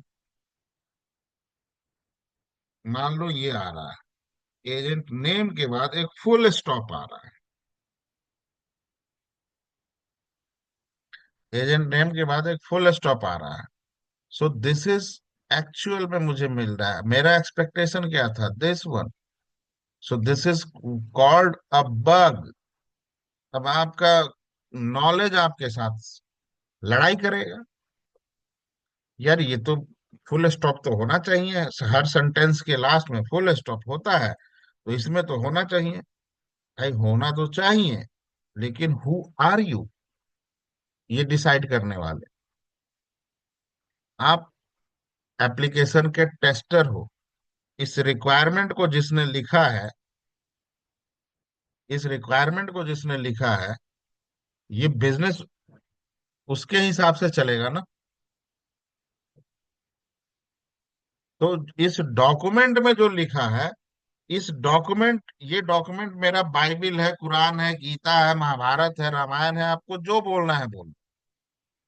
मान लो ये आ रहा है, एजेंट नेम के बाद एक फुल स्टॉप आ रहा है, एजेंट नेम के बाद एक फुल स्टॉप आ रहा है। सो दिस इज एक्चुअल में मुझे मिल रहा है, मेरा एक्सपेक्टेशन क्या था, this one. So this is called a bug. अब आपका नॉलेज आपके साथ लड़ाई करेगा, यार ये तो फुल स्टॉप तो होना चाहिए, हर सेंटेंस के लास्ट में फुल स्टॉप होता है, तो इसमें तो होना चाहिए। भाई होना तो चाहिए, लेकिन हु आर यू, ये डिसाइड करने वाले। आप एप्लीकेशन के टेस्टर हो। इस रिक्वायरमेंट को जिसने लिखा है, इस रिक्वायरमेंट को जिसने लिखा है, ये बिजनेस उसके हिसाब से चलेगा ना। तो इस डॉक्यूमेंट में जो लिखा है, इस डॉक्यूमेंट, ये डॉक्यूमेंट मेरा बाइबिल है, कुरान है, गीता है, महाभारत है, रामायण है, आपको जो बोलना है बोलो।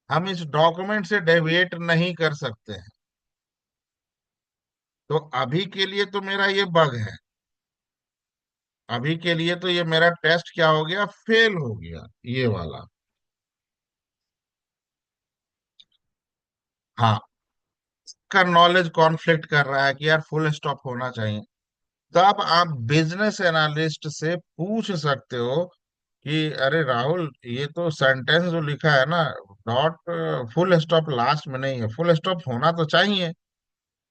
हम इस डॉक्यूमेंट से डेविएट नहीं कर सकते हैं। तो अभी के लिए तो मेरा ये बग है, अभी के लिए तो ये मेरा टेस्ट क्या हो गया, फेल हो गया, ये वाला। हाँ, का नॉलेज कॉन्फ्लिक्ट कर रहा है कि यार फुल स्टॉप होना चाहिए। तब आप बिजनेस एनालिस्ट से पूछ सकते हो कि अरे राहुल, ये तो सेंटेंस जो लिखा है ना, डॉट फुल स्टॉप लास्ट में नहीं है, फुल स्टॉप होना तो चाहिए।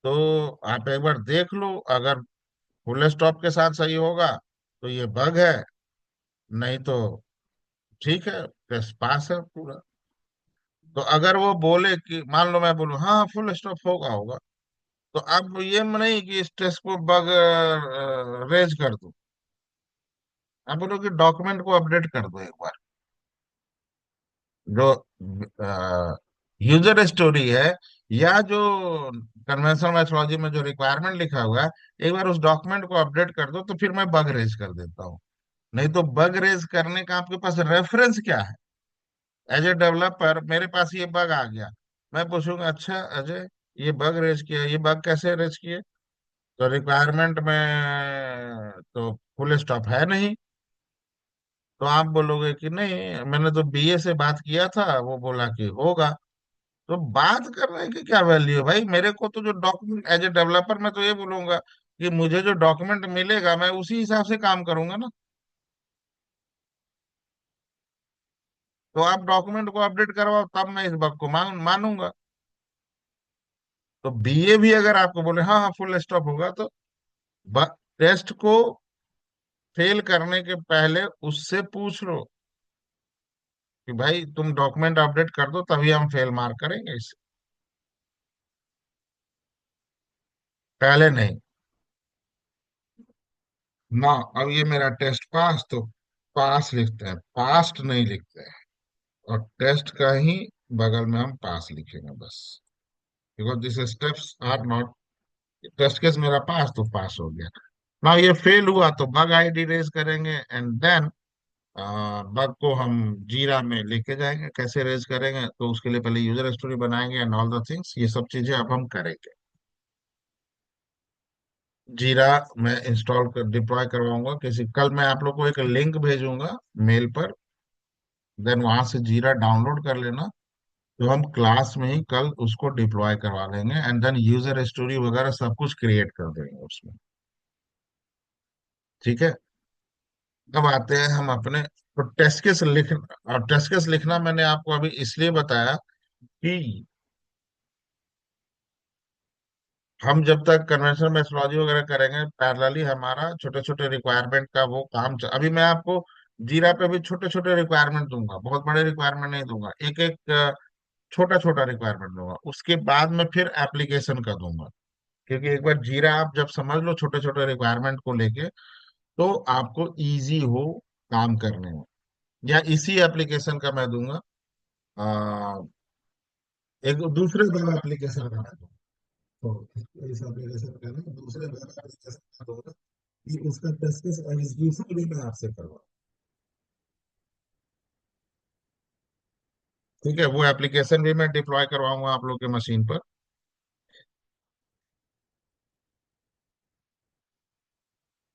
तो आप एक बार देख लो, अगर फुल स्टॉप के साथ सही होगा तो ये बग है, नहीं तो ठीक है, बस पास है पूरा। तो अगर वो बोले कि, मान लो मैं बोलूं हाँ फुल स्टॉप होगा होगा, तो अब ये नहीं कि स्ट्रेस को बग रेज कर दो, आप बोलो कि डॉक्यूमेंट को अपडेट कर दो एक बार। जो यूजर स्टोरी है, या जो कन्वेंशनल मैथोलॉजी में जो रिक्वायरमेंट लिखा हुआ है, एक बार उस डॉक्यूमेंट को अपडेट कर दो, तो फिर मैं बग रेज कर देता हूँ। नहीं तो बग रेज करने का आपके पास रेफरेंस क्या है? एज ए डेवलपर मेरे पास ये बग आ गया, मैं पूछूंगा अच्छा अजय, ये बग रेज किया, ये बग कैसे रेज किए? तो रिक्वायरमेंट में तो फुल स्टॉप है नहीं। तो आप बोलोगे कि नहीं, मैंने तो बीए से बात किया था, वो बोला कि होगा। तो बात करने की क्या वैल्यू है भाई? मेरे को तो जो डॉक्यूमेंट, एज ए डेवलपर मैं तो ये बोलूंगा कि मुझे जो डॉक्यूमेंट मिलेगा मैं उसी हिसाब से काम करूंगा ना। तो आप डॉक्यूमेंट को अपडेट करवाओ तब मैं इस बग को मानूंगा। तो बीए भी अगर आपको बोले हाँ हाँ फुल स्टॉप होगा, तो टेस्ट को फेल करने के पहले उससे पूछ लो कि भाई तुम डॉक्यूमेंट अपडेट कर दो तभी हम फेल मार करेंगे इसे, पहले नहीं। ना, अब ये मेरा टेस्ट पास, तो पास लिखते हैं, पास्ट नहीं लिखते हैं। और टेस्ट का ही बगल में हम पास लिखेंगे बस, because this steps are not, test case मेरा पास तो पास हो गया। ना ये फेल हुआ तो बग आईडी रेज करेंगे, एंड देन बग को हम जीरा में लेके जाएंगे। कैसे रेज करेंगे? तो उसके लिए पहले यूजर स्टोरी बनाएंगे एंड ऑल द थिंग्स, ये सब चीजें अब हम करेंगे। जीरा मैं इंस्टॉल कर डिप्लॉय करवाऊंगा किसी, कल मैं आप लोग को एक लिंक भेजूंगा मेल पर, देन वहां से जीरा डाउनलोड कर लेना। तो हम क्लास में ही कल उसको डिप्लॉय करवा लेंगे, एंड देन यूजर स्टोरी वगैरह सब कुछ क्रिएट कर देंगे उसमें। ठीक है। अब आते हैं हम अपने, तो टेस्ट केस लिखना, और टेस्ट केस लिखना मैंने आपको अभी इसलिए बताया कि हम जब तक कन्वेंशनल मेथोडोलॉजी वगैरह करेंगे, पैरेलली हमारा छोटे छोटे रिक्वायरमेंट का वो काम अभी मैं आपको जीरा पे भी छोटे छोटे रिक्वायरमेंट दूंगा, बहुत बड़े रिक्वायरमेंट नहीं दूंगा, एक एक छोटा छोटा रिक्वायरमेंट दूंगा, उसके बाद में फिर एप्लीकेशन का दूंगा। क्योंकि एक बार जीरा आप जब समझ लो छोटे छोटे रिक्वायरमेंट को लेके, तो आपको इजी हो काम करने में। या इसी एप्लीकेशन का मैं दूंगा, आ, एक दूसरे वेब एप्लीकेशन का मैं दूंगा। तो इस एप्लीकेशन का ना दूसरे वेब एप्लीकेशन का दूंगा कि उसका टेस्ट केस एग्जीक्यूशन भी मैं आपसे करवा। ठीक है, वो एप्लीकेशन भी मैं डिप्लॉय करवाऊंगा आप लोग के मशीन पर।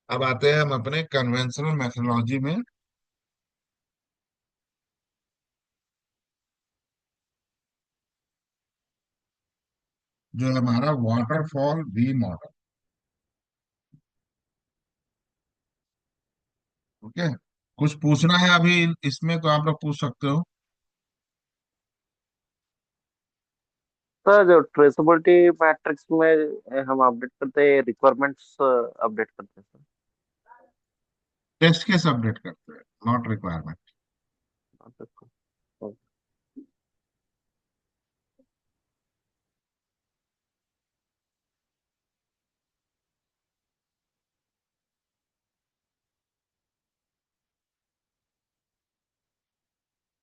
अब आते हैं हम अपने कन्वेंशनल मेथोडोलॉजी में। जो हमारा वाटरफॉल वी मॉडल। ओके, कुछ पूछना है अभी इसमें तो आप लोग पूछ सकते हो। सर जो ट्रेसेबिलिटी मैट्रिक्स में हम अपडेट करते हैं, रिक्वायरमेंट्स अपडेट करते हैं सर। टेस्ट केस अपडेट करते हैं, नॉट रिक्वायरमेंट।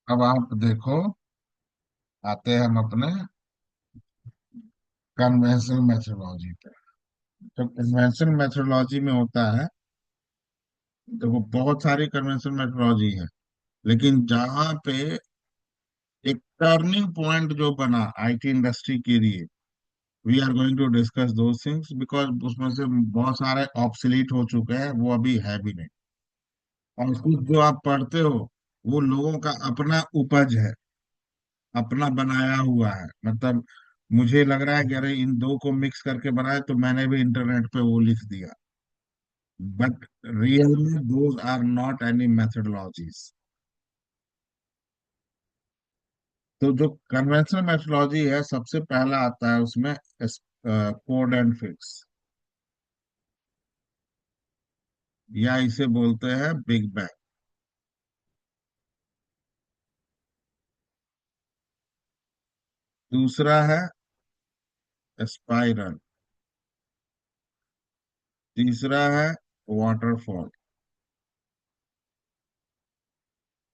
अब आप देखो, आते हैं हम अपने कन्वेंशनल मेथोडोलॉजी पे। तो कन्वेंशनल मेथोडोलॉजी में होता है, देखो बहुत सारी कन्वेंशनल मेथोडोलॉजी है, लेकिन जहाँ पे एक टर्निंग पॉइंट जो बना आईटी इंडस्ट्री के लिए, we are going to discuss those things, because उसमें से बहुत सारे ऑब्सोलीट हो चुके हैं, वो अभी है भी नहीं। और कुछ जो आप पढ़ते हो वो लोगों का अपना उपज है, अपना बनाया हुआ है, मतलब मुझे लग रहा है कि अरे इन दो को मिक्स करके बनाए, तो मैंने भी इंटरनेट पे वो लिख दिया। बट रियल में those are not any methodologies। तो जो कन्वेंशनल मेथोडोलॉजी है, सबसे पहला आता है उसमें कोड एंड फिक्स, या इसे बोलते हैं बिग बैंग। दूसरा है स्पाइरल। तीसरा है वाटरफॉल।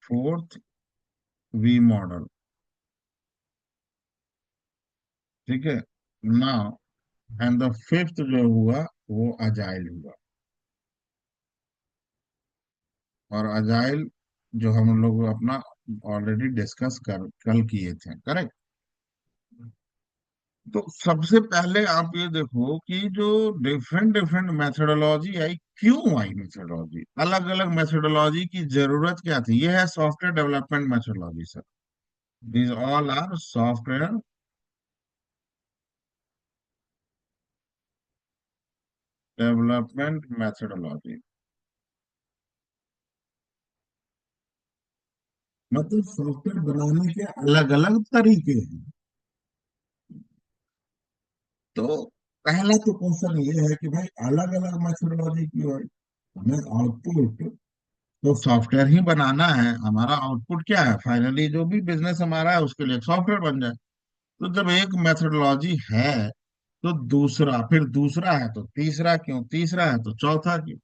Fourth V model. ठीक है। नाउ एंड द फिफ्थ जो हुआ वो अजाइल हुआ। और अजाइल जो हम लोग अपना ऑलरेडी डिस्कस कर कल किए थे, करेक्ट। तो सबसे पहले आप ये देखो कि जो डिफरेंट डिफरेंट मेथोडोलॉजी आई, क्यों आई मेथोडोलॉजी, अलग अलग मेथोडोलॉजी की जरूरत क्या थी? ये है software development methodology sir, these all are software development methodology मतलब सॉफ्टवेयर बनाने के अलग अलग तरीके हैं। तो पहला तो क्वेश्चन ये है कि भाई अलग अलग मैथडोलॉजी क्यों है। हमें आउटपुट तो सॉफ्टवेयर ही बनाना है, हमारा आउटपुट क्या है, फाइनली जो भी बिजनेस हमारा है उसके लिए सॉफ्टवेयर बन जाए। तो जब एक मेथडोलॉजी है तो दूसरा, फिर दूसरा है तो तीसरा क्यों, तीसरा है तो चौथा क्यों,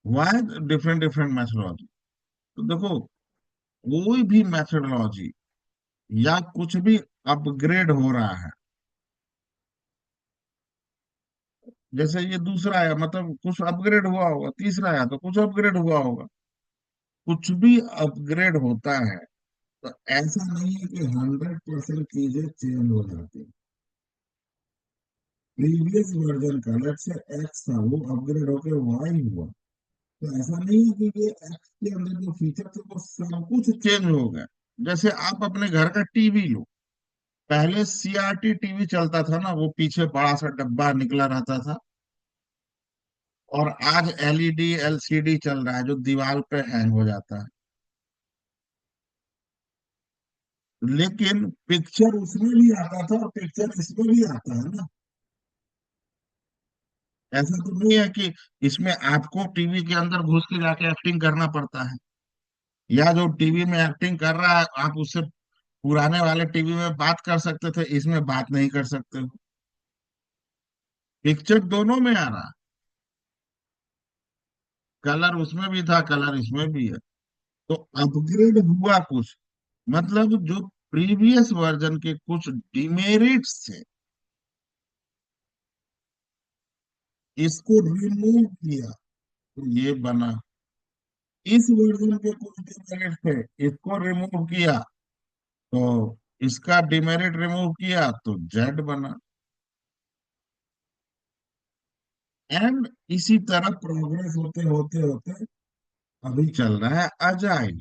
वाई डिफरेंट डिफरेंट मेथडोलॉजी। तो देखो, कोई भी मेथडोलॉजी या कुछ भी अपग्रेड हो रहा है, जैसे ये दूसरा है मतलब कुछ अपग्रेड हुआ होगा, तीसरा है तो कुछ अपग्रेड हुआ होगा। कुछ भी अपग्रेड होता है तो ऐसा नहीं है कि 100% चीजें चेंज हो जाती हैं। प्रीवियस वर्जन का लेट्स से एक्स था, वो अपग्रेड होकर वाई हुआ, तो ऐसा नहीं है कि ये एक्स के अंदर जो फीचर थे वो सब कुछ चेंज हो गया। जैसे आप अपने घर का टीवी लो, पहले सीआरटी टीवी चलता था ना, वो पीछे बड़ा सा डब्बा निकला रहता था, और आज एलईडी एलसीडी चल रहा है जो दीवार पे हैंग हो जाता है। लेकिन पिक्चर उसमें भी आता था और पिक्चर इसमें भी आता है ना। ऐसा तो नहीं है कि इसमें आपको टीवी के अंदर घुस के जाके एक्टिंग करना पड़ता है, या जो टीवी में एक्टिंग कर रहा है आप उससे पुराने वाले टीवी में बात कर सकते थे, इसमें बात नहीं कर सकते हो। पिक्चर दोनों में आ रहा है, कलर उसमें भी था, कलर इसमें भी है। तो अपग्रेड हुआ कुछ, मतलब जो प्रीवियस वर्जन के कुछ डिमेरिट्स थे इसको रिमूव किया तो ये बना। इस वर्जन के कुछ डिमेरिट थे, इसको रिमूव किया तो इसका डिमेरिट रिमूव किया तो जेड बना। एंड इसी तरह प्रोग्रेस होते होते होते अभी चल रहा है अजाइल।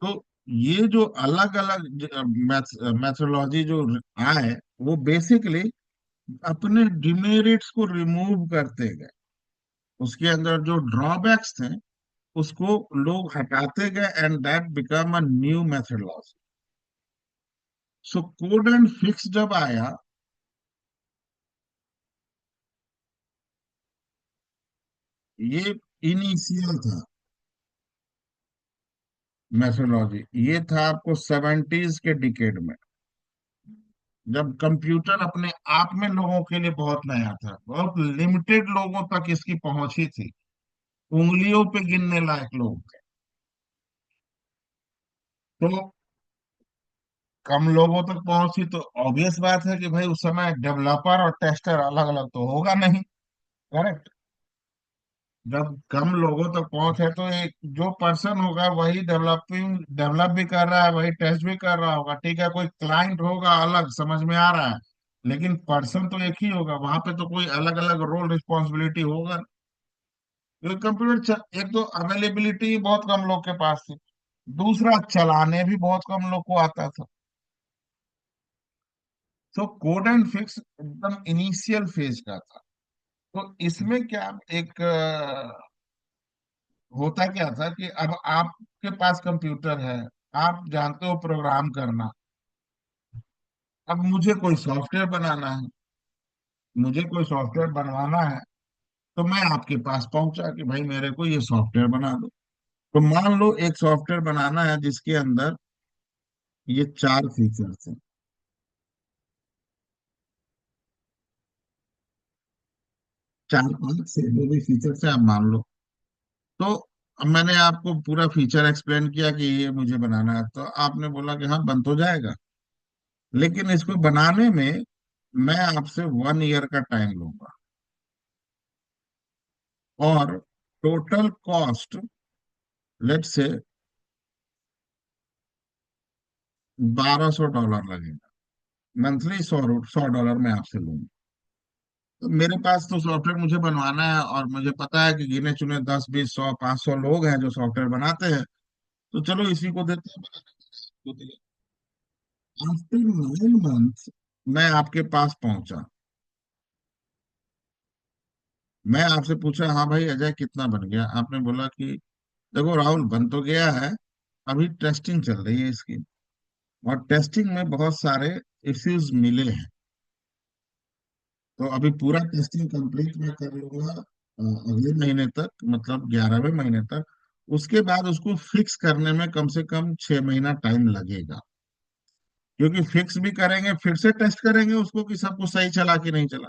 तो ये जो अलग अलग मैथोलॉजी जो आए, वो बेसिकली अपने डिमेरिट्स को रिमूव करते गए, उसके अंदर जो ड्रॉबैक्स थे उसको लोग हटाते गए, and that become a new methodology. So code and fix जब आया, ये इनिशियल था मेथोडोलॉजी, ये था आपको 70s के डिकेड में, जब कंप्यूटर अपने आप में लोगों के लिए बहुत नया था, बहुत लिमिटेड लोगों तक इसकी पहुंच ही थी, उंगलियों पे गिनने लायक लोग थे। तो कम लोगों तक पहुंची तो ऑब्वियस बात है कि भाई उस समय डेवलपर और टेस्टर अलग अलग तो होगा नहीं। करेक्ट। जब कम लोगों तक पहुंच है तो एक जो पर्सन होगा वही डेवलप भी कर रहा है, वही टेस्ट भी कर रहा होगा, ठीक है, कोई क्लाइंट होगा अलग, समझ में आ रहा है, लेकिन पर्सन तो एक ही होगा, वहां पे तो कोई अलग अलग रोल रिस्पॉन्सिबिलिटी होगा। क्योंकि कंप्यूटर एक तो अवेलेबिलिटी बहुत कम लोग के पास थी, दूसरा चलाने भी बहुत कम लोग को आता था। तो कोड एंड फिक्स एकदम इनिशियल फेज का था। तो इसमें क्या एक होता क्या था कि अब आपके पास कंप्यूटर है, आप जानते हो प्रोग्राम करना, अब मुझे कोई सॉफ्टवेयर बनाना है, मुझे कोई सॉफ्टवेयर बनवाना है, तो मैं आपके पास पहुंचा कि भाई मेरे को ये सॉफ्टवेयर बना दो। तो मान लो एक सॉफ्टवेयर बनाना है जिसके अंदर ये चार फीचर्स हैं, चार पांच से जो भी फीचर्स है आप मान लो। तो अब मैंने आपको पूरा फीचर एक्सप्लेन किया कि ये मुझे बनाना है, तो आपने बोला कि हाँ बन तो जाएगा, लेकिन इसको बनाने में मैं आपसे 1 ईयर का टाइम लूंगा, और टोटल कॉस्ट लेट से $1200 लगेगा। मंथली 100 डॉलर मैं आपसे लूंगा। तो मेरे पास तो सॉफ्टवेयर मुझे बनवाना है, और मुझे पता है कि गिने चुने 10 20 100 500 लोग हैं जो सॉफ्टवेयर बनाते हैं, तो चलो इसी को देते हैं बनाने के लिए। आफ्टर 9 मंथ मैं आपके पास पहुंचा। मैं आपसे पूछा, हाँ भाई अजय कितना बन गया? आपने बोला कि देखो राहुल, बन तो गया है, अभी टेस्टिंग चल रही है इसकी, और टेस्टिंग में बहुत सारे इश्यूज मिले हैं। तो अभी पूरा टेस्टिंग कंप्लीट मैं कर लूंगा अगले महीने तक, मतलब 11वें महीने तक। उसके बाद उसको फिक्स करने में कम से कम 6 महीना टाइम लगेगा, क्योंकि फिक्स भी करेंगे, फिर से टेस्ट करेंगे उसको कि सब कुछ सही चला कि नहीं चला।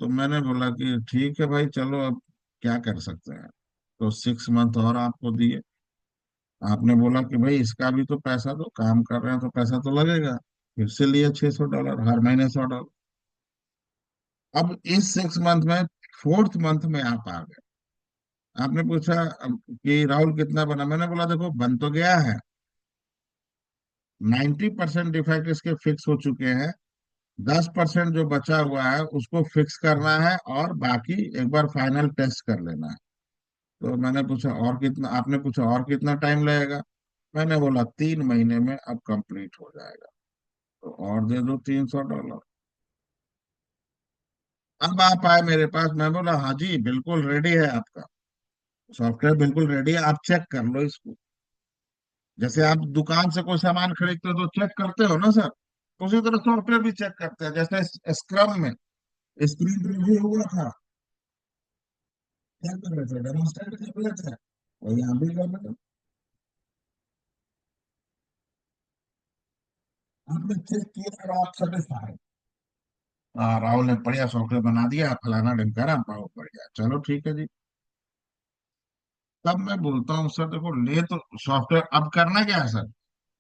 तो मैंने बोला कि ठीक है भाई, चलो अब क्या कर सकते हैं। तो 6 मंथ और आपको दिए। आपने बोला कि भाई इसका भी तो पैसा दो, काम कर रहे हैं तो पैसा तो लगेगा। फिर से लिए $600, हर महीने $100। अब इस 6 मंथ में, 4th मंथ में आप आ गए। आपने पूछा कि राहुल कितना बना? मैंने बोला देखो, बन तो गया है, 90% डिफेक्ट इसके फिक्स हो चुके हैं, 10% जो बचा हुआ है उसको फिक्स करना है, और बाकी एक बार फाइनल टेस्ट कर लेना है। तो मैंने पूछा और कितना? आपने पूछा और कितना टाइम लगेगा? मैंने बोला 3 महीने में अब कंप्लीट हो जाएगा, तो और दे दो $300। अब आप आए मेरे पास, मैं बोला हाँ जी बिल्कुल रेडी है आपका सॉफ्टवेयर, बिल्कुल रेडी है, आप चेक कर लो इसको। जैसे आप दुकान से कोई सामान खरीदते हो तो चेक करते हो ना सर, उसी तरह सॉफ्टवेयर भी चेक करते हैं। जैसे स्क्रम में स्क्रीन रिव्यू हुआ था, क्या कर रहे थे? डेमोन्स्ट्रेट कर रहे थे, और यहाँ भी कर रहे थे। आपने चेक किया और आप सेटिस्फाइड? हाँ, राहुल ने बढ़िया सॉफ्टवेयर बना दिया, फलाना ढिमकाना, बहुत बढ़िया, चलो ठीक है जी। तब मैं बोलता हूँ सर देखो, ले तो सॉफ्टवेयर, अब करना क्या है सर?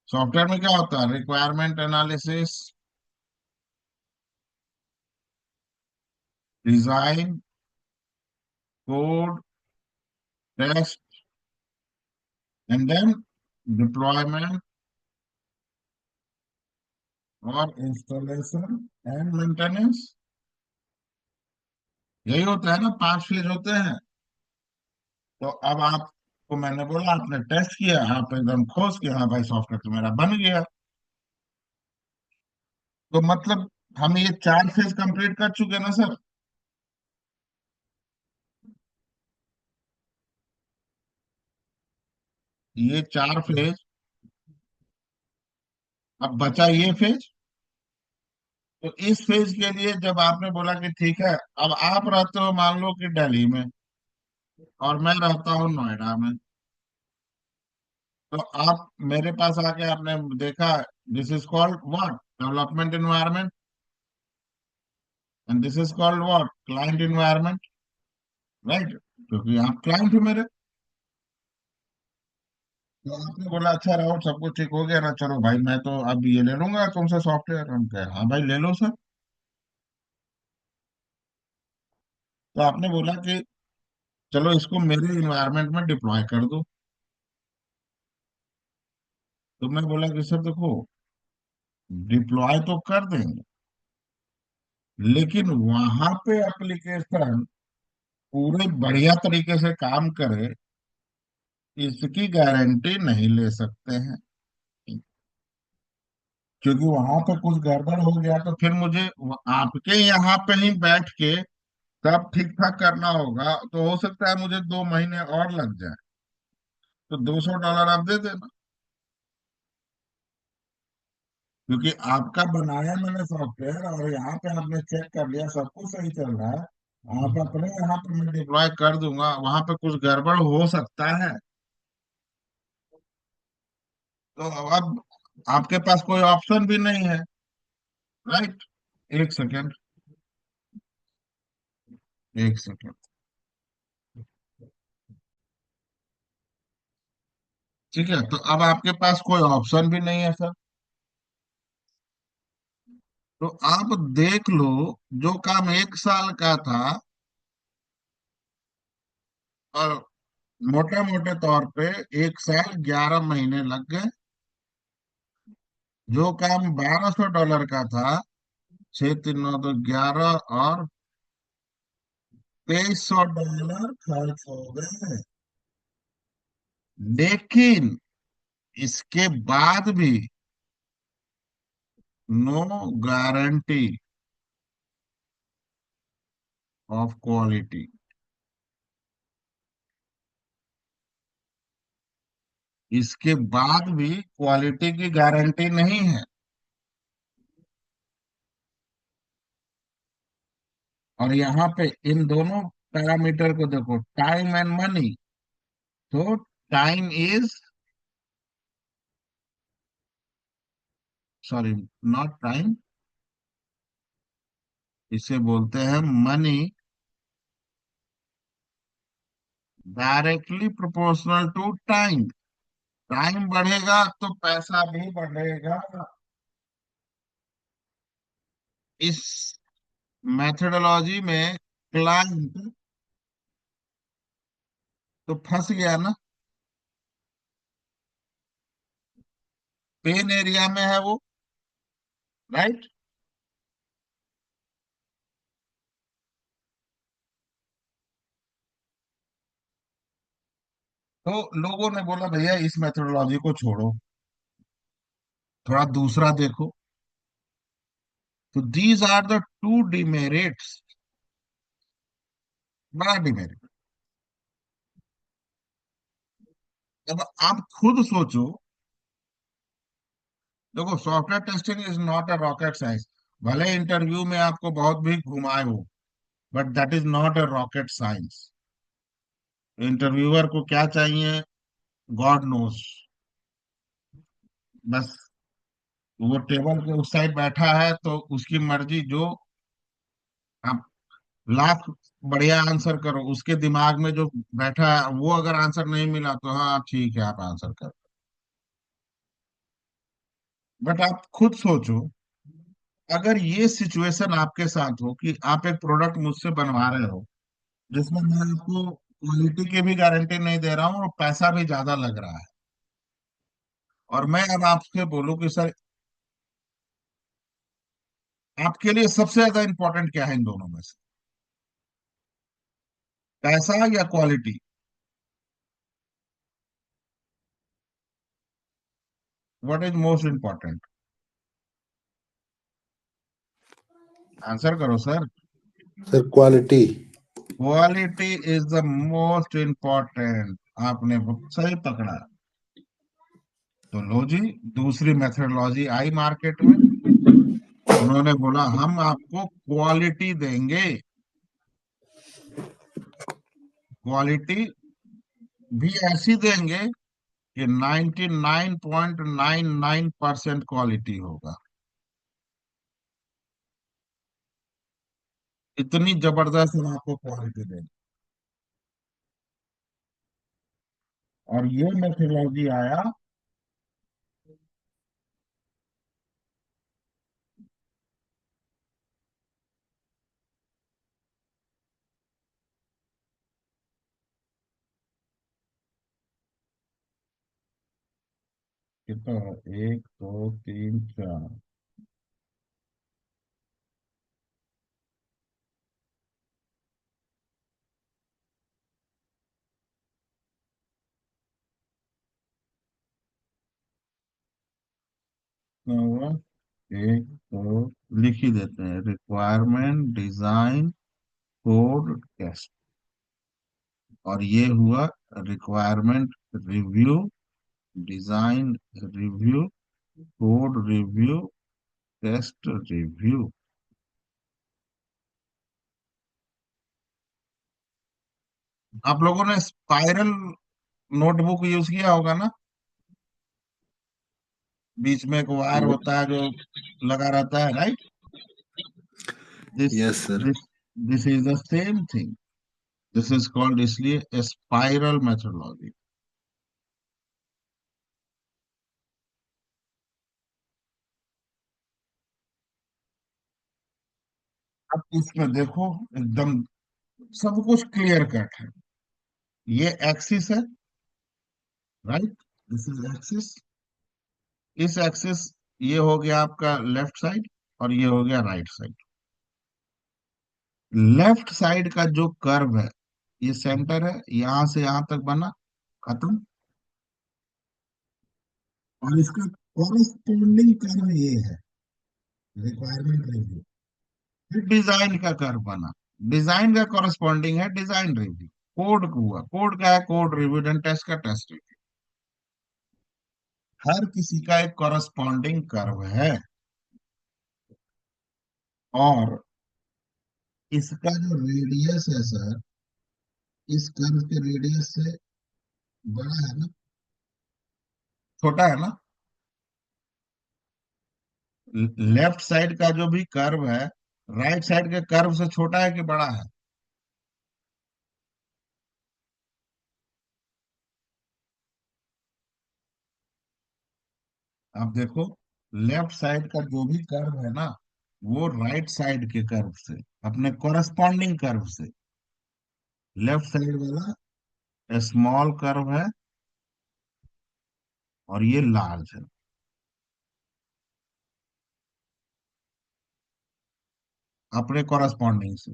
सॉफ्टवेयर में क्या होता है? Requirement analysis, design, code, test, and then deployment, और इंस्टॉलेशन एंड मेंटेनेंस। यही होता है ना, 5 फेज होते हैं। तो अब आपको मैंने बोला, आपने टेस्ट किया, आप एकदम खुश कि हाँ भाई सॉफ्टवेयर तो मेरा बन गया। तो मतलब हम ये 4 फेज कंप्लीट कर चुके हैं ना सर। ये 4 फेज, अब बचा ये फेज। तो इस फेज के लिए जब आपने बोला कि ठीक है, अब आप रहते हो मान लो कि दिल्ली में, और मैं रहता हूँ नोएडा में। तो आप मेरे पास आके आपने देखा, this is called what? Development environment. And this is called what? Client environment. Right? क्योंकि आप क्लाइंट हो मेरे। तो आपने बोला अच्छा राहुल सब कुछ ठीक हो गया ना, चलो भाई मैं तो अब ये ले लूंगा तुमसे सॉफ्टवेयर। हम कहे हाँ भाई ले लो सर। तो आपने बोला कि चलो इसको मेरे इन्वायरमेंट में डिप्लॉय कर दो। तो मैं बोला कि सर देखो, डिप्लॉय तो कर देंगे, लेकिन वहां पे एप्लीकेशन पूरे बढ़िया तरीके से काम करे, इसकी गारंटी नहीं ले सकते हैं। क्योंकि वहां पे कुछ गड़बड़ हो गया तो फिर मुझे आपके यहाँ पे ही बैठ के सब ठीक ठाक करना होगा, तो हो सकता है मुझे 2 महीने और लग जाए। तो $200 आप दे देना, क्योंकि आपका बनाया मैंने सॉफ्टवेयर, और यहाँ पे आपने चेक कर लिया सब कुछ सही चल रहा है। आप अपने यहाँ पे मैं डिप्लॉय कर दूंगा, वहां पे कुछ गड़बड़ हो सकता है। तो अब आपके पास कोई ऑप्शन भी नहीं है। राइट? एक सेकेंड, एक सेकेंड। ठीक है, तो अब आपके पास कोई ऑप्शन भी नहीं है सर। तो आप देख लो, जो काम 1 साल का था, और मोटे मोटे तौर पे 1 साल 11 महीने लग गए। जो काम $1200 का था, 6 3 9 तो 11, और $2300 खर्च हो गए। लेकिन इसके बाद भी नो गारंटी ऑफ क्वालिटी। इसके बाद भी क्वालिटी की गारंटी नहीं है। और यहाँ पे इन दोनों पैरामीटर को देखो, टाइम एंड मनी। तो time is, sorry, not time, इसे बोलते हैं money, directly proportional to time. Time बढ़ेगा तो पैसा भी बढ़ेगा। इस मेथोडोलॉजी में क्लाइंट तो फंस गया ना, पेन एरिया में है वो, राइट। तो लोगों ने बोला भैया इस मेथोडोलॉजी को छोड़ो, थोड़ा दूसरा देखो। तो these are the two demerits, बड़ा डिमेरिट। अब आप खुद सोचो, देखो software testing is not a rocket science. भले इंटरव्यू में आपको बहुत भी घुमाए हो, but that is not a rocket science. Interviewer को क्या चाहिए, गॉड नोस। बस वो टेबल के उस साइड बैठा है तो उसकी मर्जी, जो आप लाख बढ़िया आंसर करो, उसके दिमाग में जो बैठा है वो अगर आंसर नहीं मिला तो हाँ ठीक है आप आंसर करो। बट आप खुद सोचो, अगर ये सिचुएशन आपके साथ हो कि आप एक प्रोडक्ट मुझसे बनवा रहे हो जिसमें मैं आपको क्वालिटी की भी गारंटी नहीं दे रहा हूँ और पैसा भी ज्यादा लग रहा है, और मैं अब आपसे बोलूं कि सर आपके लिए सबसे ज्यादा इंपॉर्टेंट क्या है इन दोनों में से, पैसा या quality? What is most important? Answer करो sir. Sir quality. Quality is the most important. आपने सही पकड़ा। तो लो जी, दूसरी मेथडोलॉजी आई मार्केट में। उन्होंने बोला हम आपको क्वालिटी देंगे। क्वालिटी भी ऐसी देंगे कि 99.99% क्वालिटी होगा। इतनी जबरदस्त हम आपको क्वालिटी देंगे। और ये मेथडोलॉजी आया। कितना है? एक, दो, तीन, चार। कितना हुआ? एक, दो, लिख ही देते हैं, रिक्वायरमेंट, डिजाइन, कोड, टेस्ट। और ये हुआ requirement review, design review, code review, test review. आप लोगों ने स्पाइरल नोटबुक यूज किया होगा ना? बीच में एक वायर होता है जो लगा रहता है, right? This yes sir. This this is the same thing. This is called इसलिए स्पाइरल मेथोडोलॉजी। अब इसमें देखो, एकदम सब कुछ क्लियर कट है। ये एक्सिस है, राइट? This is axis. इस एक्सिस, ये हो गया आपका लेफ्ट साइड और ये हो गया राइट साइड। लेफ्ट साइड का जो कर्व है, ये सेंटर है, यहां से यहां तक बना, खत्म। और इसका कॉरेस्पॉन्डिंग कर्व ये है। रिक्वायरमेंट रिव्यू, फिर डिजाइन का कर्व बना, डिजाइन का कॉरेस्पॉन्डिंग है डिजाइन रिव्यू, कोड हुआ, कोड का है कोड रिव्यू, देन टेस्ट का टेस्ट रिव्यू। हर किसी का एक कॉरेस्पॉन्डिंग कर्व है, और इसका जो रेडियस है सर, इस कर्व के रेडियस से बड़ा है ना, छोटा है ना? लेफ्ट साइड का जो भी कर्व है, राइट साइड के कर्व से छोटा है कि बड़ा है? आप देखो, लेफ्ट साइड का जो भी कर्व है ना, वो राइट साइड के कर्व से, अपने कॉरेस्पॉन्डिंग कर्व से, लेफ्ट साइड वाला स्मॉल कर्व है और ये लार्ज है, अपने कॉरेस्पॉन्डिंग से।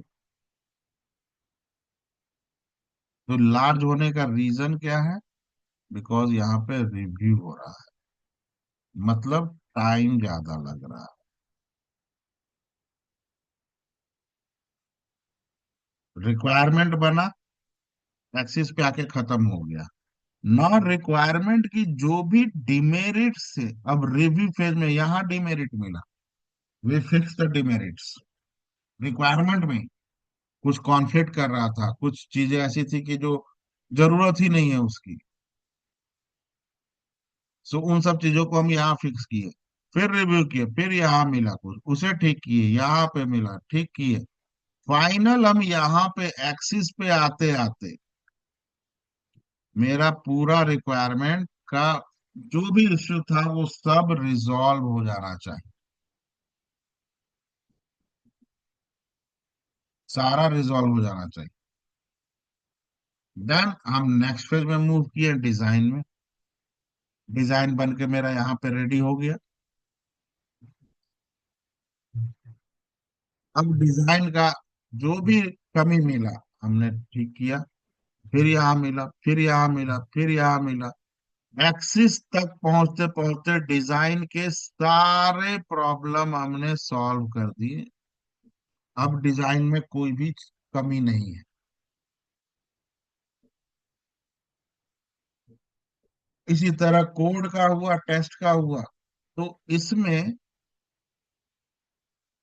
तो लार्ज होने का रीजन क्या है? बिकॉज यहाँ पे रिव्यू हो रहा है, मतलब टाइम ज्यादा लग रहा है। रिक्वायरमेंट बना, एक्सिस पे आके खत्म हो गया। नॉन रिक्वायरमेंट की जो भी डिमेरिट से, अब रिव्यू फेज में यहाँ डिमेरिट मिला, वे फिक्स द डिमेरिट्स। रिक्वायरमेंट में कुछ कॉन्फ्लिक्ट कर रहा था, कुछ चीजें ऐसी थी कि जो जरूरत ही नहीं है उसकी, सो उन सब चीजों को हम यहाँ फिक्स किए, फिर रिव्यू किए, फिर यहाँ मिला कुछ, उसे ठीक किए, यहाँ पे मिला ठीक किए, फाइनल हम यहाँ पे एक्सिस पे आते आते मेरा पूरा रिक्वायरमेंट का जो भी इश्यू था वो सब रिजॉल्व हो जाना चाहिए, सारा रिजॉल्व हो जाना चाहिए। देन हम नेक्स्ट फेज में मूव किए, डिजाइन में। डिजाइन बन के मेरा यहाँ पे रेडी हो गया। अब डिजाइन का जो भी कमी मिला हमने ठीक किया, फिर यहाँ मिला, फिर यहाँ मिला, फिर यहाँ मिला, एक्सिस तक पहुंचते पहुंचते डिजाइन के सारे प्रॉब्लम हमने सॉल्व कर दिए। अब डिजाइन में कोई भी कमी नहीं है। इसी तरह कोड का हुआ, टेस्ट का हुआ। तो इसमें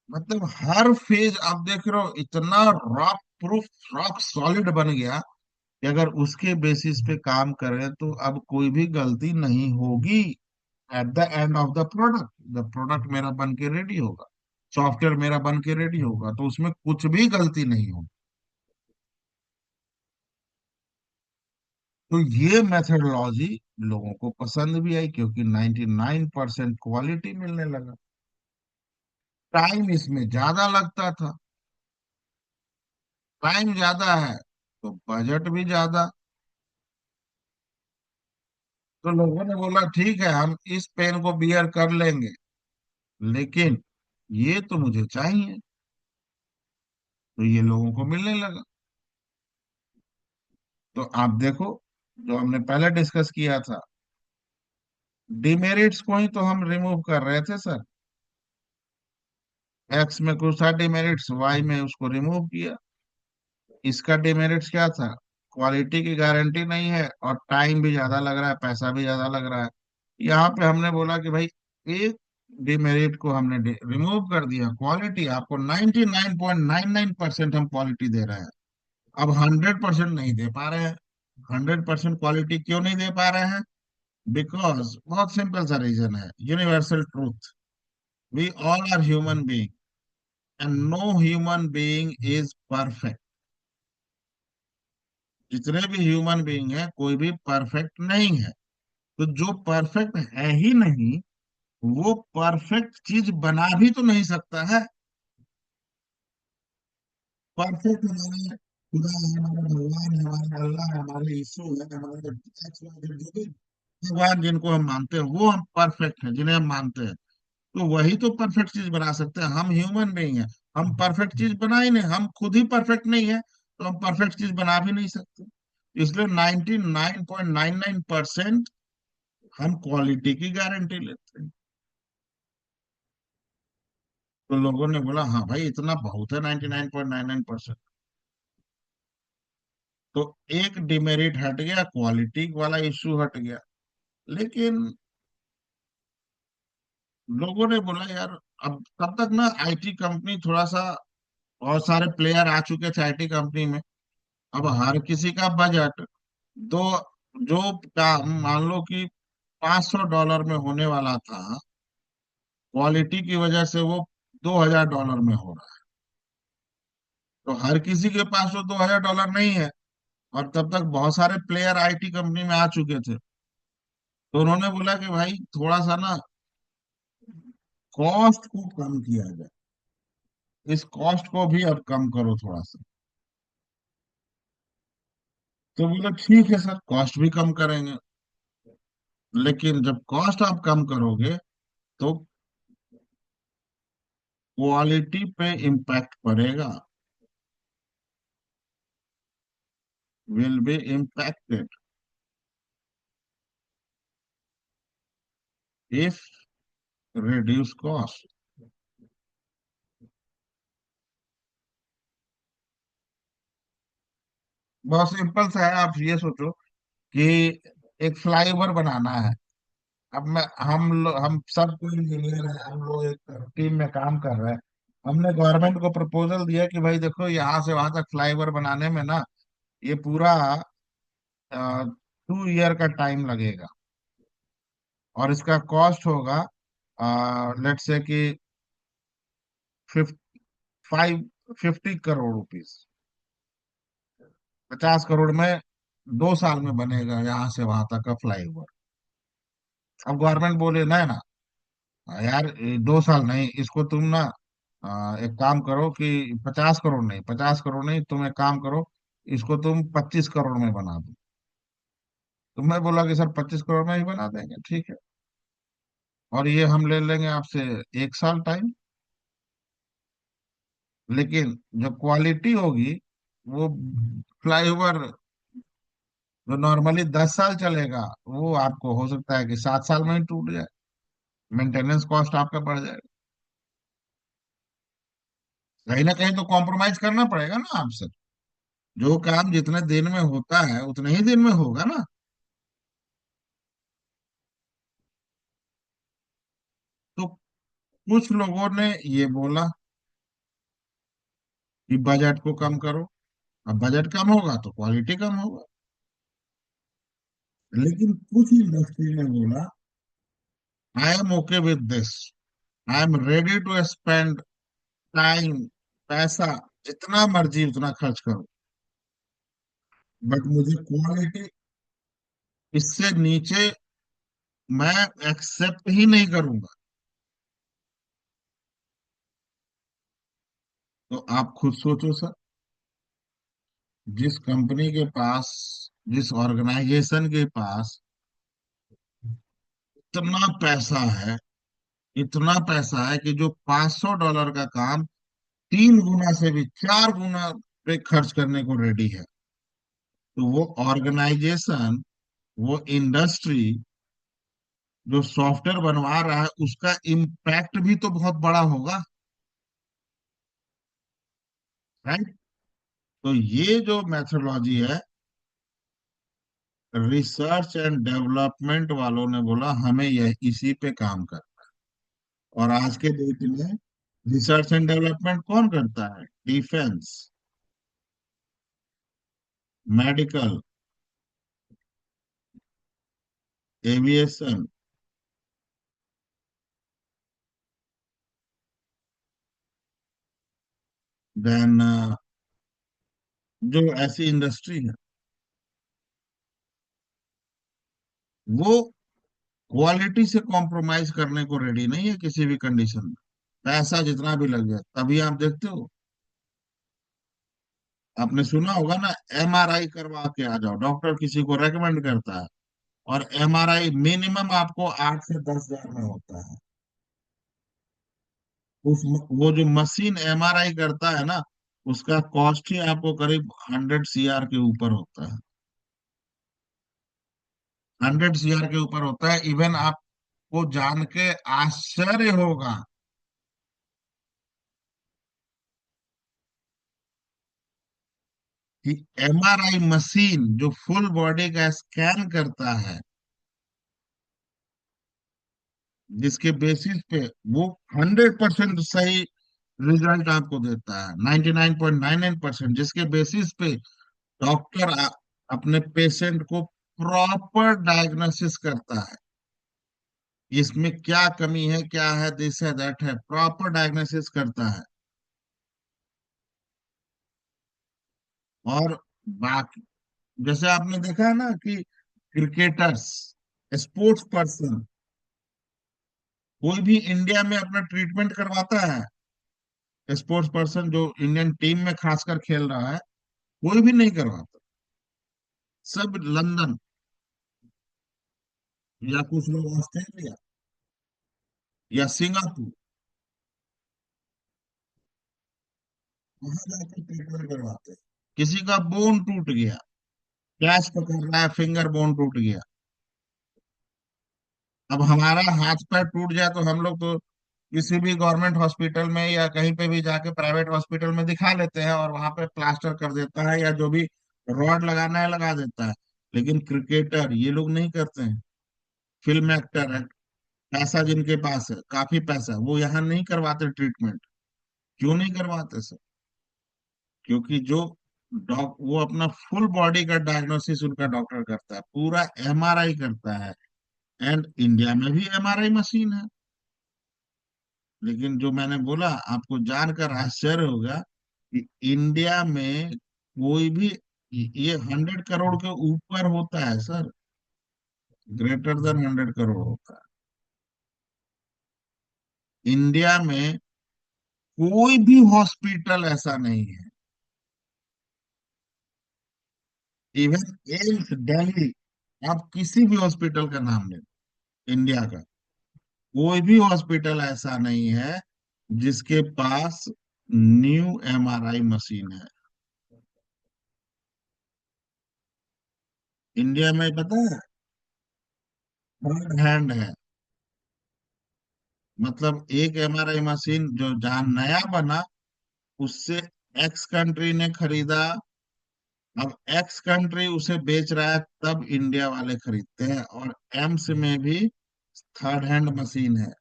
मतलब हर फेज आप देख रहे हो इतना रॉक प्रूफ, रॉक सॉलिड बन गया कि अगर उसके बेसिस पे काम करें तो अब कोई भी गलती नहीं होगी। At the end of the product, the product मेरा बन के रेडी होगा, सॉफ्टवेयर मेरा बन के रेडी होगा, तो उसमें कुछ भी गलती नहीं होगी। तो ये मेथडोलॉजी लोगों को पसंद भी आई, क्योंकि 99% क्वालिटी मिलने लगा। टाइम इसमें ज्यादा लगता था, टाइम ज्यादा है तो बजट भी ज्यादा। तो लोगों ने बोला ठीक है, हम इस पेन को बियर कर लेंगे, लेकिन ये तो मुझे चाहिए। तो ये लोगों को मिलने लगा। तो आप देखो, जो हमने पहले डिस्कस किया था, डिमेरिट्स को ही तो हम रिमूव कर रहे थे सर। एक्स में कुछ था डिमेरिट्स, वाई में उसको रिमूव किया। इसका डिमेरिट्स क्या था? क्वालिटी की गारंटी नहीं है और टाइम भी ज्यादा लग रहा है, पैसा भी ज्यादा लग रहा है। यहाँ पे हमने बोला कि भाई एक डिमेरिट को हमने रिमूव कर दिया, क्वालिटी आपको 99.99% हम क्वालिटी दे रहे हैं। अब 100% नहीं दे पा रहे हैं। 100% क्वालिटी क्यों नहीं दे पा रहे हैं? बिकॉज बहुत सिंपल सा रीजन है, universal truth, we all are human being and no human being is perfect. जितने भी ह्यूमन बीइंग है कोई भी परफेक्ट नहीं है। तो जो परफेक्ट है ही नहीं, वो परफेक्ट चीज बना भी तो नहीं सकता है। परफेक्ट हमारे खुदा है, हमारे भगवान है, हमारे अल्लाह है, हमारे यीशु है, हमारे जो भी भगवान जिनको हम मानते हैं वो हम परफेक्ट हैं, जिन्हें हम मानते हैं। तो वही तो परफेक्ट चीज बना सकते हैं। हम ह्यूमन बीइंग हैं, हम परफेक्ट चीज बना ही नहीं, हम खुद ही परफेक्ट नहीं है, तो हम परफेक्ट चीज बना भी नहीं सकते। इसलिए 99.99% हम क्वालिटी की गारंटी लेते हैं। तो लोगों ने बोला हाँ भाई इतना बहुत है, 99.99%। तो एक डिमेरिट हट गया, क्वालिटी वाला इश्यू हट गया। लेकिन लोगों ने बोला यार, अब तब तक ना आईटी कंपनी थोड़ा सा, बहुत सारे प्लेयर आ चुके थे आईटी कंपनी में। अब हर किसी का बजट, तो जो काम मान लो कि $500 में होने वाला था, क्वालिटी की वजह से वो $2000 में हो रहा है। तो हर किसी के पास तो $2000 नहीं है। और तब तक बहुत सारे प्लेयर आईटी कंपनी में आ चुके थे। तो उन्होंने बोला कि भाई थोड़ा सा ना कॉस्ट को कम किया जाए, इस कॉस्ट को भी अब कम करो थोड़ा सा। तो बोला ठीक है सर, कॉस्ट भी कम करेंगे। लेकिन जब कॉस्ट आप कम करोगे तो क्वालिटी पे इम्पैक्ट पड़ेगा, will be impacted if reduce cost. बहुत सिंपल सा है, आप ये सोचो कि एक फ्लाईओवर बनाना है। अब मैं हम सब कोई इंजीनियर है, हम लोग एक टीम में काम कर रहे हैं। हमने गवर्नमेंट को प्रपोजल दिया कि भाई देखो यहाँ से वहां तक फ्लाईओवर बनाने में ना ये पूरा 2 ईयर का टाइम लगेगा। और इसका कॉस्ट होगा लेट से कि 50 करोड़ रुपीस। 50 करोड़ में 2 साल में बनेगा यहाँ से वहां तक का फ्लाईओवर। अब गवर्नमेंट बोले नहीं ना, यार 2 साल नहीं, इसको तुम ना एक काम करो कि 50 करोड़ नहीं, 50 करोड़ नहीं, तुम एक काम करो, इसको तुम 25 करोड़ में बना दो। तो मैं बोला कि सर 25 करोड़ में ही बना देंगे, ठीक है। और ये हम ले लेंगे आपसे 1 साल टाइम। लेकिन जो क्वालिटी होगी, वो फ्लाईओवर जो नॉर्मली 10 साल चलेगा, वो आपको हो सकता है कि 7 साल में ही टूट जाए। मेंटेनेंस कॉस्ट आपका बढ़ जाएगा। कहीं ना कहीं तो कॉम्प्रोमाइज करना पड़ेगा ना आपसे। जो काम जितने दिन में होता है उतने ही दिन में होगा ना। तो कुछ लोगों ने ये बोला कि बजट को कम करो। अब बजट कम होगा तो क्वालिटी कम होगा। लेकिन कुछ इंडस्ट्री ने बोला I am okay with this, I am ready to spend time, पैसा जितना मर्जी उतना खर्च करो, बट मुझे क्वालिटी इससे नीचे मैं एक्सेप्ट ही नहीं करूंगा। तो आप खुद सोचो सर, जिस कंपनी के पास, जिस ऑर्गेनाइजेशन के पास इतना पैसा है, इतना पैसा है कि जो $500 का काम 3 गुना से भी 4 गुना पे खर्च करने को रेडी है, तो वो ऑर्गेनाइजेशन, वो इंडस्ट्री जो सॉफ्टवेयर बनवा रहा है, उसका इम्पैक्ट भी तो बहुत बड़ा होगा, राइट। तो ये जो मेथोडोलॉजी है, रिसर्च एंड डेवलपमेंट वालों ने बोला हमें यह इसी पे काम कर। और आज के डेट में रिसर्च एंड डेवलपमेंट कौन करता है? डिफेंस, मेडिकल, एविएशन, देन जो ऐसी इंडस्ट्री है, वो क्वालिटी से कॉम्प्रोमाइज करने को रेडी नहीं है किसी भी कंडीशन में, पैसा जितना भी लग जाए। तभी आप देखते हो, आपने सुना होगा ना, एमआरआई करवा के आ जाओ, डॉक्टर किसी को रेकमेंड करता है। और एमआरआई मिनिमम आपको 8 से 10 हजार में होता है। वो जो मशीन एमआरआई करता है ना, उसका कॉस्ट ही आपको करीब 100 CR के ऊपर होता है। 100 CR के ऊपर होता है। इवन आपको जान के आश्चर्य होगा कि एमआरआई मशीन जो फुल बॉडी का स्कैन करता है, जिसके बेसिस पे वो 100% सही रिजल्ट आपको देता है, 99.99%, जिसके बेसिस पे डॉक्टर अपने पेशेंट को प्रॉपर डायग्नोसिस करता है, इसमें क्या कमी है, क्या है, दिस है दैट है, प्रॉपर डायग्नोसिस करता है। और बाकी जैसे आपने देखा है ना कि क्रिकेटर्स, स्पोर्ट्स पर्सन, कोई भी इंडिया में अपना ट्रीटमेंट करवाता है, स्पोर्ट्स पर्सन जो इंडियन टीम में खासकर खेल रहा है, कोई भी नहीं करवाता। सब लंदन या कुछ लोग ऑस्ट्रेलिया या सिंगापुर, वहां जाकर ट्रीटमेंट करवाते हैं। किसी का बोन टूट गया, कैच पकड़ रहा है, फिंगर बोन टूट गया, अब हमारा हाथ पैर टूट जाए तो हम लोग तो किसी भी गवर्नमेंट हॉस्पिटल में या कहीं पे भी जाके प्राइवेट हॉस्पिटल में दिखा लेते हैं और वहां पे प्लास्टर कर देता है या जो भी रॉड लगाना है लगा देता है। लेकिन क्रिकेटर ये लोग नहीं करते हैं। फिल्म एक्टर है, पैसा जिनके पास है, काफी पैसा, वो यहाँ नहीं करवाते ट्रीटमेंट। क्यों नहीं करवाते सर? क्योंकि जो डॉक वो अपना फुल बॉडी का डायग्नोसिस उनका डॉक्टर करता है, पूरा एमआरआई करता है। एंड इंडिया में भी एमआरआई मशीन है। लेकिन जो मैंने बोला, आपको जानकर आश्चर्य होगा कि इंडिया में कोई भी, ये 100 करोड़ के ऊपर होता है सर, ग्रेटर देन 100 करोड़ होता है। इंडिया में कोई भी हॉस्पिटल ऐसा नहीं है, इवन एम्स दिल्ली, आप किसी भी हॉस्पिटल का नाम ले, इंडिया का कोई भी हॉस्पिटल ऐसा नहीं है जिसके पास न्यू एमआरआई मशीन है। इंडिया में पता है, थर्ड हैंड है। मतलब एक एमआरआई मशीन जो जहां नया बना, उससे एक्स कंट्री ने खरीदा, अब एक्स कंट्री उसे बेच रहा है, तब इंडिया वाले खरीदते हैं। और एम्स में भी थर्ड हैंड मशीन है।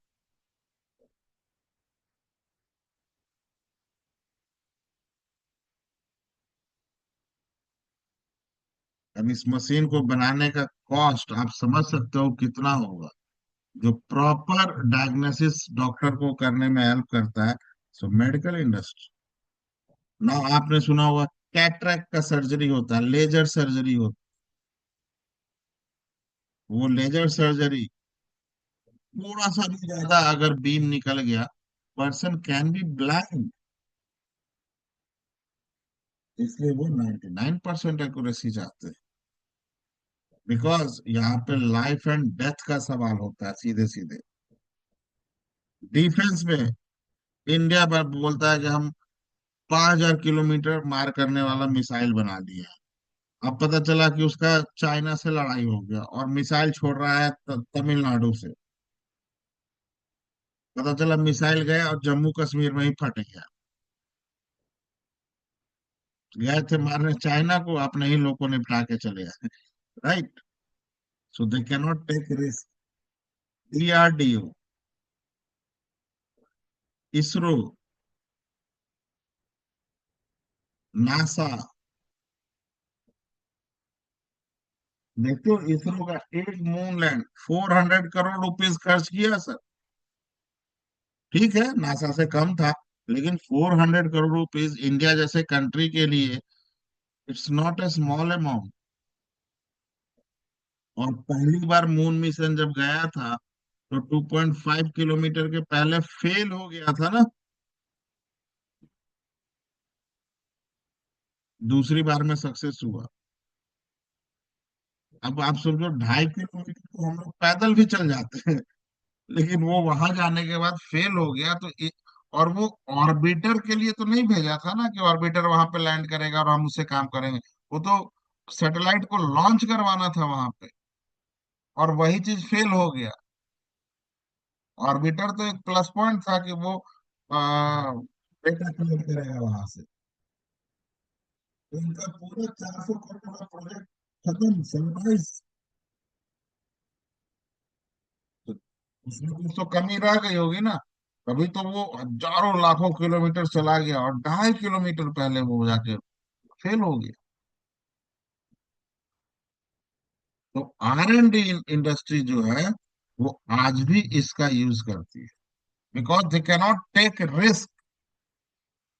अब इस मशीन को बनाने का कॉस्ट आप समझ सकते हो कितना होगा, जो प्रॉपर डायग्नोसिस डॉक्टर को करने में हेल्प करता है। सो मेडिकल इंडस्ट्री ना, आपने सुना होगा कैटरेक्ट का सर्जरी होता है, लेजर सर्जरी होता है, वो लेजर सर्जरी थोड़ा सा भी ज्यादा अगर बीम निकल गया, पर्सन कैन बी ब्लाइंड। इसलिए वो 99% एक्यूरेसी चाहते हैं, बिकॉज यहाँ पे लाइफ एंड डेथ का सवाल होता है सीधे सीधे। डिफेंस में इंडिया पर बोलता है कि हम 5,000 किलोमीटर मार करने वाला मिसाइल बना दिया है। अब पता चला कि उसका चाइना से लड़ाई हो गया और मिसाइल छोड़ रहा है तमिलनाडु से। पता चला मिसाइल गया और जम्मू कश्मीर में ही फट गया। गए थे मारने चाइना को, अपने ही लोगों ने निपटा के चले आए। Right. So they can not take risk. DRDO, ISRO, NASA, देखो इसरो का एक मून लैंड 400 करोड़ रुपीज खर्च किया सर। ठीक है, नासा से कम था, लेकिन 400 करोड़ रुपीज इंडिया जैसे कंट्री के लिए it's not a small amount. और पहली बार मून मिशन जब गया था तो 2.5 किलोमीटर के पहले फेल हो गया था ना, दूसरी बार में सक्सेस हुआ। अब आप समझो 2.5 किलोमीटर तो हम लोग पैदल भी चल जाते हैं, लेकिन वो वहां जाने के बाद फेल हो गया तो और वो ऑर्बिटर के लिए तो नहीं भेजा था ना कि ऑर्बिटर वहां पे लैंड करेगा और हम उससे काम करेंगे। वो तो सैटेलाइट को लॉन्च करवाना था वहां पे, और वही चीज फेल हो गया। ऑर्बिटर तो एक प्लस पॉइंट था कि वो डेटा कलेक्ट करेगा वहां से। इनका पूरा 400 करोड़ का प्रोजेक्ट खत्म, सैनिटाइज। तो उसमें कुछ तो कमी रह गई होगी ना, तभी तो वो हजारों लाखों किलोमीटर चला गया और 2.5 किलोमीटर पहले वो जाके फेल हो गया। तो R&D इंडस्ट्री जो है वो आज भी इसका यूज करती है, because they cannot take risk,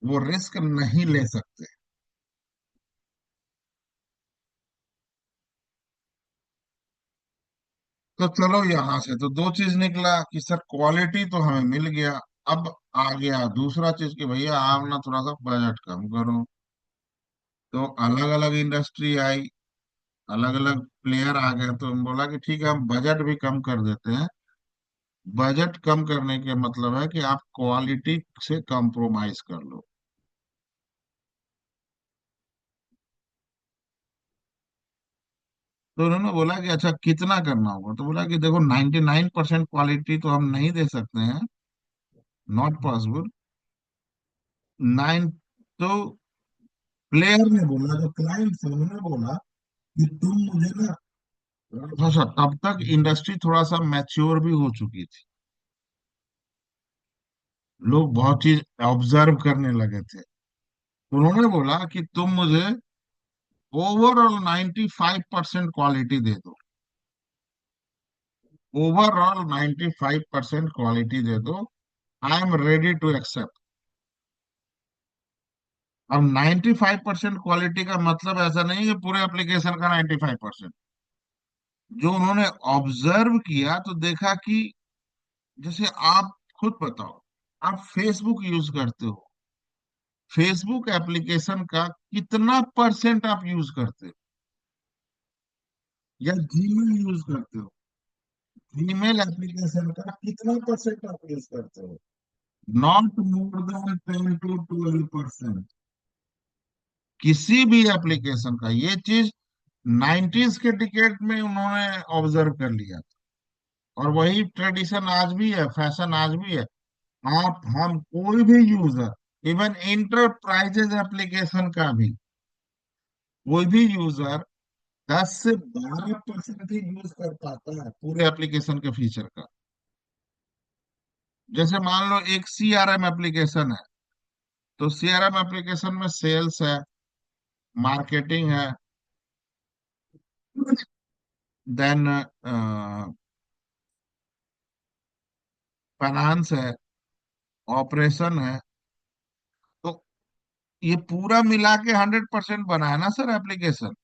वो रिस्क नहीं ले सकते। तो चलो यहाँ से तो दो चीज निकला कि सर क्वालिटी तो हमें मिल गया। अब आ गया दूसरा चीज कि भैया आप ना थोड़ा सा बजट कम करो। तो अलग अलग इंडस्ट्री आई, अलग अलग प्लेयर आ गए, तो हम बोला कि ठीक है हम बजट भी कम कर देते हैं। बजट कम करने के मतलब है कि आप क्वालिटी से कॉम्प्रोमाइज कर लो। तो उन्होंने बोला कि अच्छा कितना करना होगा, तो बोला कि देखो 99% क्वालिटी तो हम नहीं दे सकते हैं, नॉट पॉसिबल। नाइन, तो प्लेयर ने बोला, जो क्लाइंट थे उन्होंने बोला कि तुम मुझे ना थोड़ा सा, तब तक इंडस्ट्री थोड़ा सा मैच्योर भी हो चुकी थी, लोग बहुत चीज ऑब्जर्व करने लगे थे। उन्होंने बोला कि तुम मुझे ओवरऑल 95% क्वालिटी दे दो, ओवरऑल 95% क्वालिटी दे दो, I am ready to accept. अब 95% क्वालिटी का मतलब ऐसा नहीं है पूरे एप्लीकेशन का 95%। जो उन्होंने ऑब्जर्व किया तो देखा कि जैसे आप खुद बताओ, आप फेसबुक यूज करते हो, फेसबुक एप्लीकेशन का कितना परसेंट आप यूज करते हो, या जीमेल यूज करते हो, जीमेल एप्लीकेशन का कितना परसेंट आप यूज करते हो? Not more than 10 to 12%। किसी भी एप्लीकेशन का, ये चीज 90s के डिकेड में उन्होंने ऑब्जर्व कर लिया था, और वही ट्रेडिशन आज भी है, फैशन आज भी है। आप हम कोई भी यूजर, इवन इंटरप्राइजेज एप्लीकेशन का भी कोई भी यूजर 10 से 12% ही यूज कर पाता है पूरे एप्लीकेशन के फीचर का। जैसे मान लो एक CRM एप्लीकेशन है, तो CRM एप्लीकेशन में सेल्स है, मार्केटिंग है, देन फाइनेंस है, ऑपरेशन है। तो ये पूरा मिला के 100% बना है ना सर एप्लीकेशन,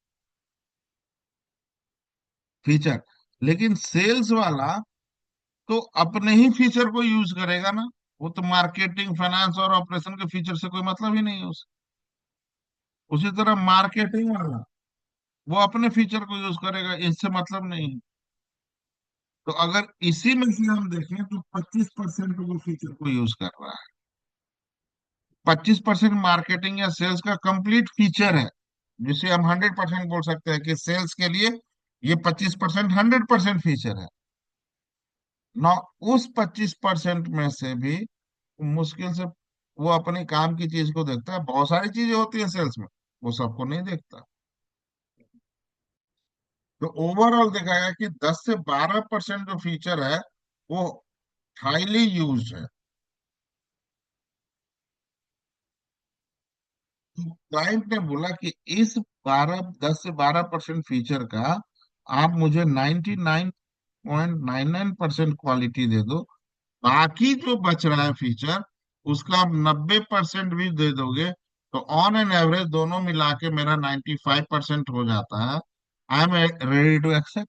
फीचर। लेकिन सेल्स वाला तो अपने ही फीचर को यूज करेगा ना, वो तो मार्केटिंग फाइनेंस और ऑपरेशन के फीचर से कोई मतलब ही नहीं है उसे। उसी तरह मार्केटिंग वाला वो अपने फीचर को यूज करेगा, इससे मतलब नहीं है। तो अगर इसी में से हम देखें तो 25% वो फीचर को यूज कर रहा है। 25% मार्केटिंग या सेल्स का कंप्लीट फीचर है, जिसे हम 100% बोल सकते हैं कि सेल्स के लिए ये 25% 100% फीचर है ना। उस 25% में से भी मुश्किल से वो अपने काम की चीज को देखता है, बहुत सारी चीजें होती है सेल्स में, वो सबको नहीं देखता। तो ओवरऑल देखा गया कि 10 से 12% जो फीचर है वो हाईली यूज्ड है। तो क्लाइंट ने बोला कि इस 10 से 12% फीचर का आप मुझे 99.99% क्वालिटी दे दो, बाकी जो बच रहा है फीचर उसका आप 90% भी दे दोगे, तो ऑन एन एवरेज दोनों मिला के मेरा 95% हो जाता है। I am ready to accept.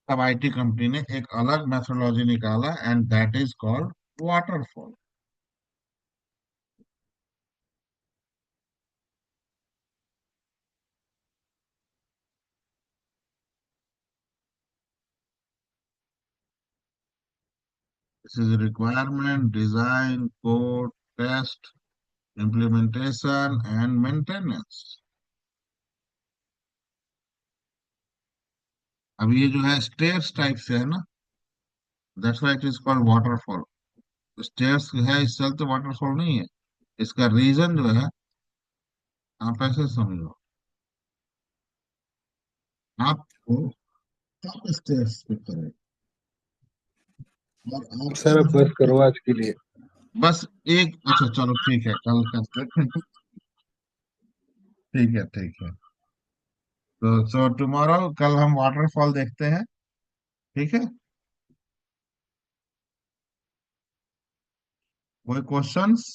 तब IT कंपनी ने एक अलग मेथोडोलॉजी निकाला, and that is called waterfall. This is requirement, design, code, test, implementation and maintenance. अब ये जो है स्टेयर्स टाइप से है ना, that's why it is called waterfall. Stairs है, इससे तो वाटरफॉल नहीं है। इसका रीजन जो है, आप ऐसे समझो, आपको top स्टेज पे करें और आपको सर अब मतलब बस करो आज के लिए। बस एक, अच्छा चलो ठीक है, कल करते हैं। ठीक है ठीक है। तो सो टुमारो, कल हम वाटरफॉल देखते हैं। ठीक है। कोई क्वेश्चंस?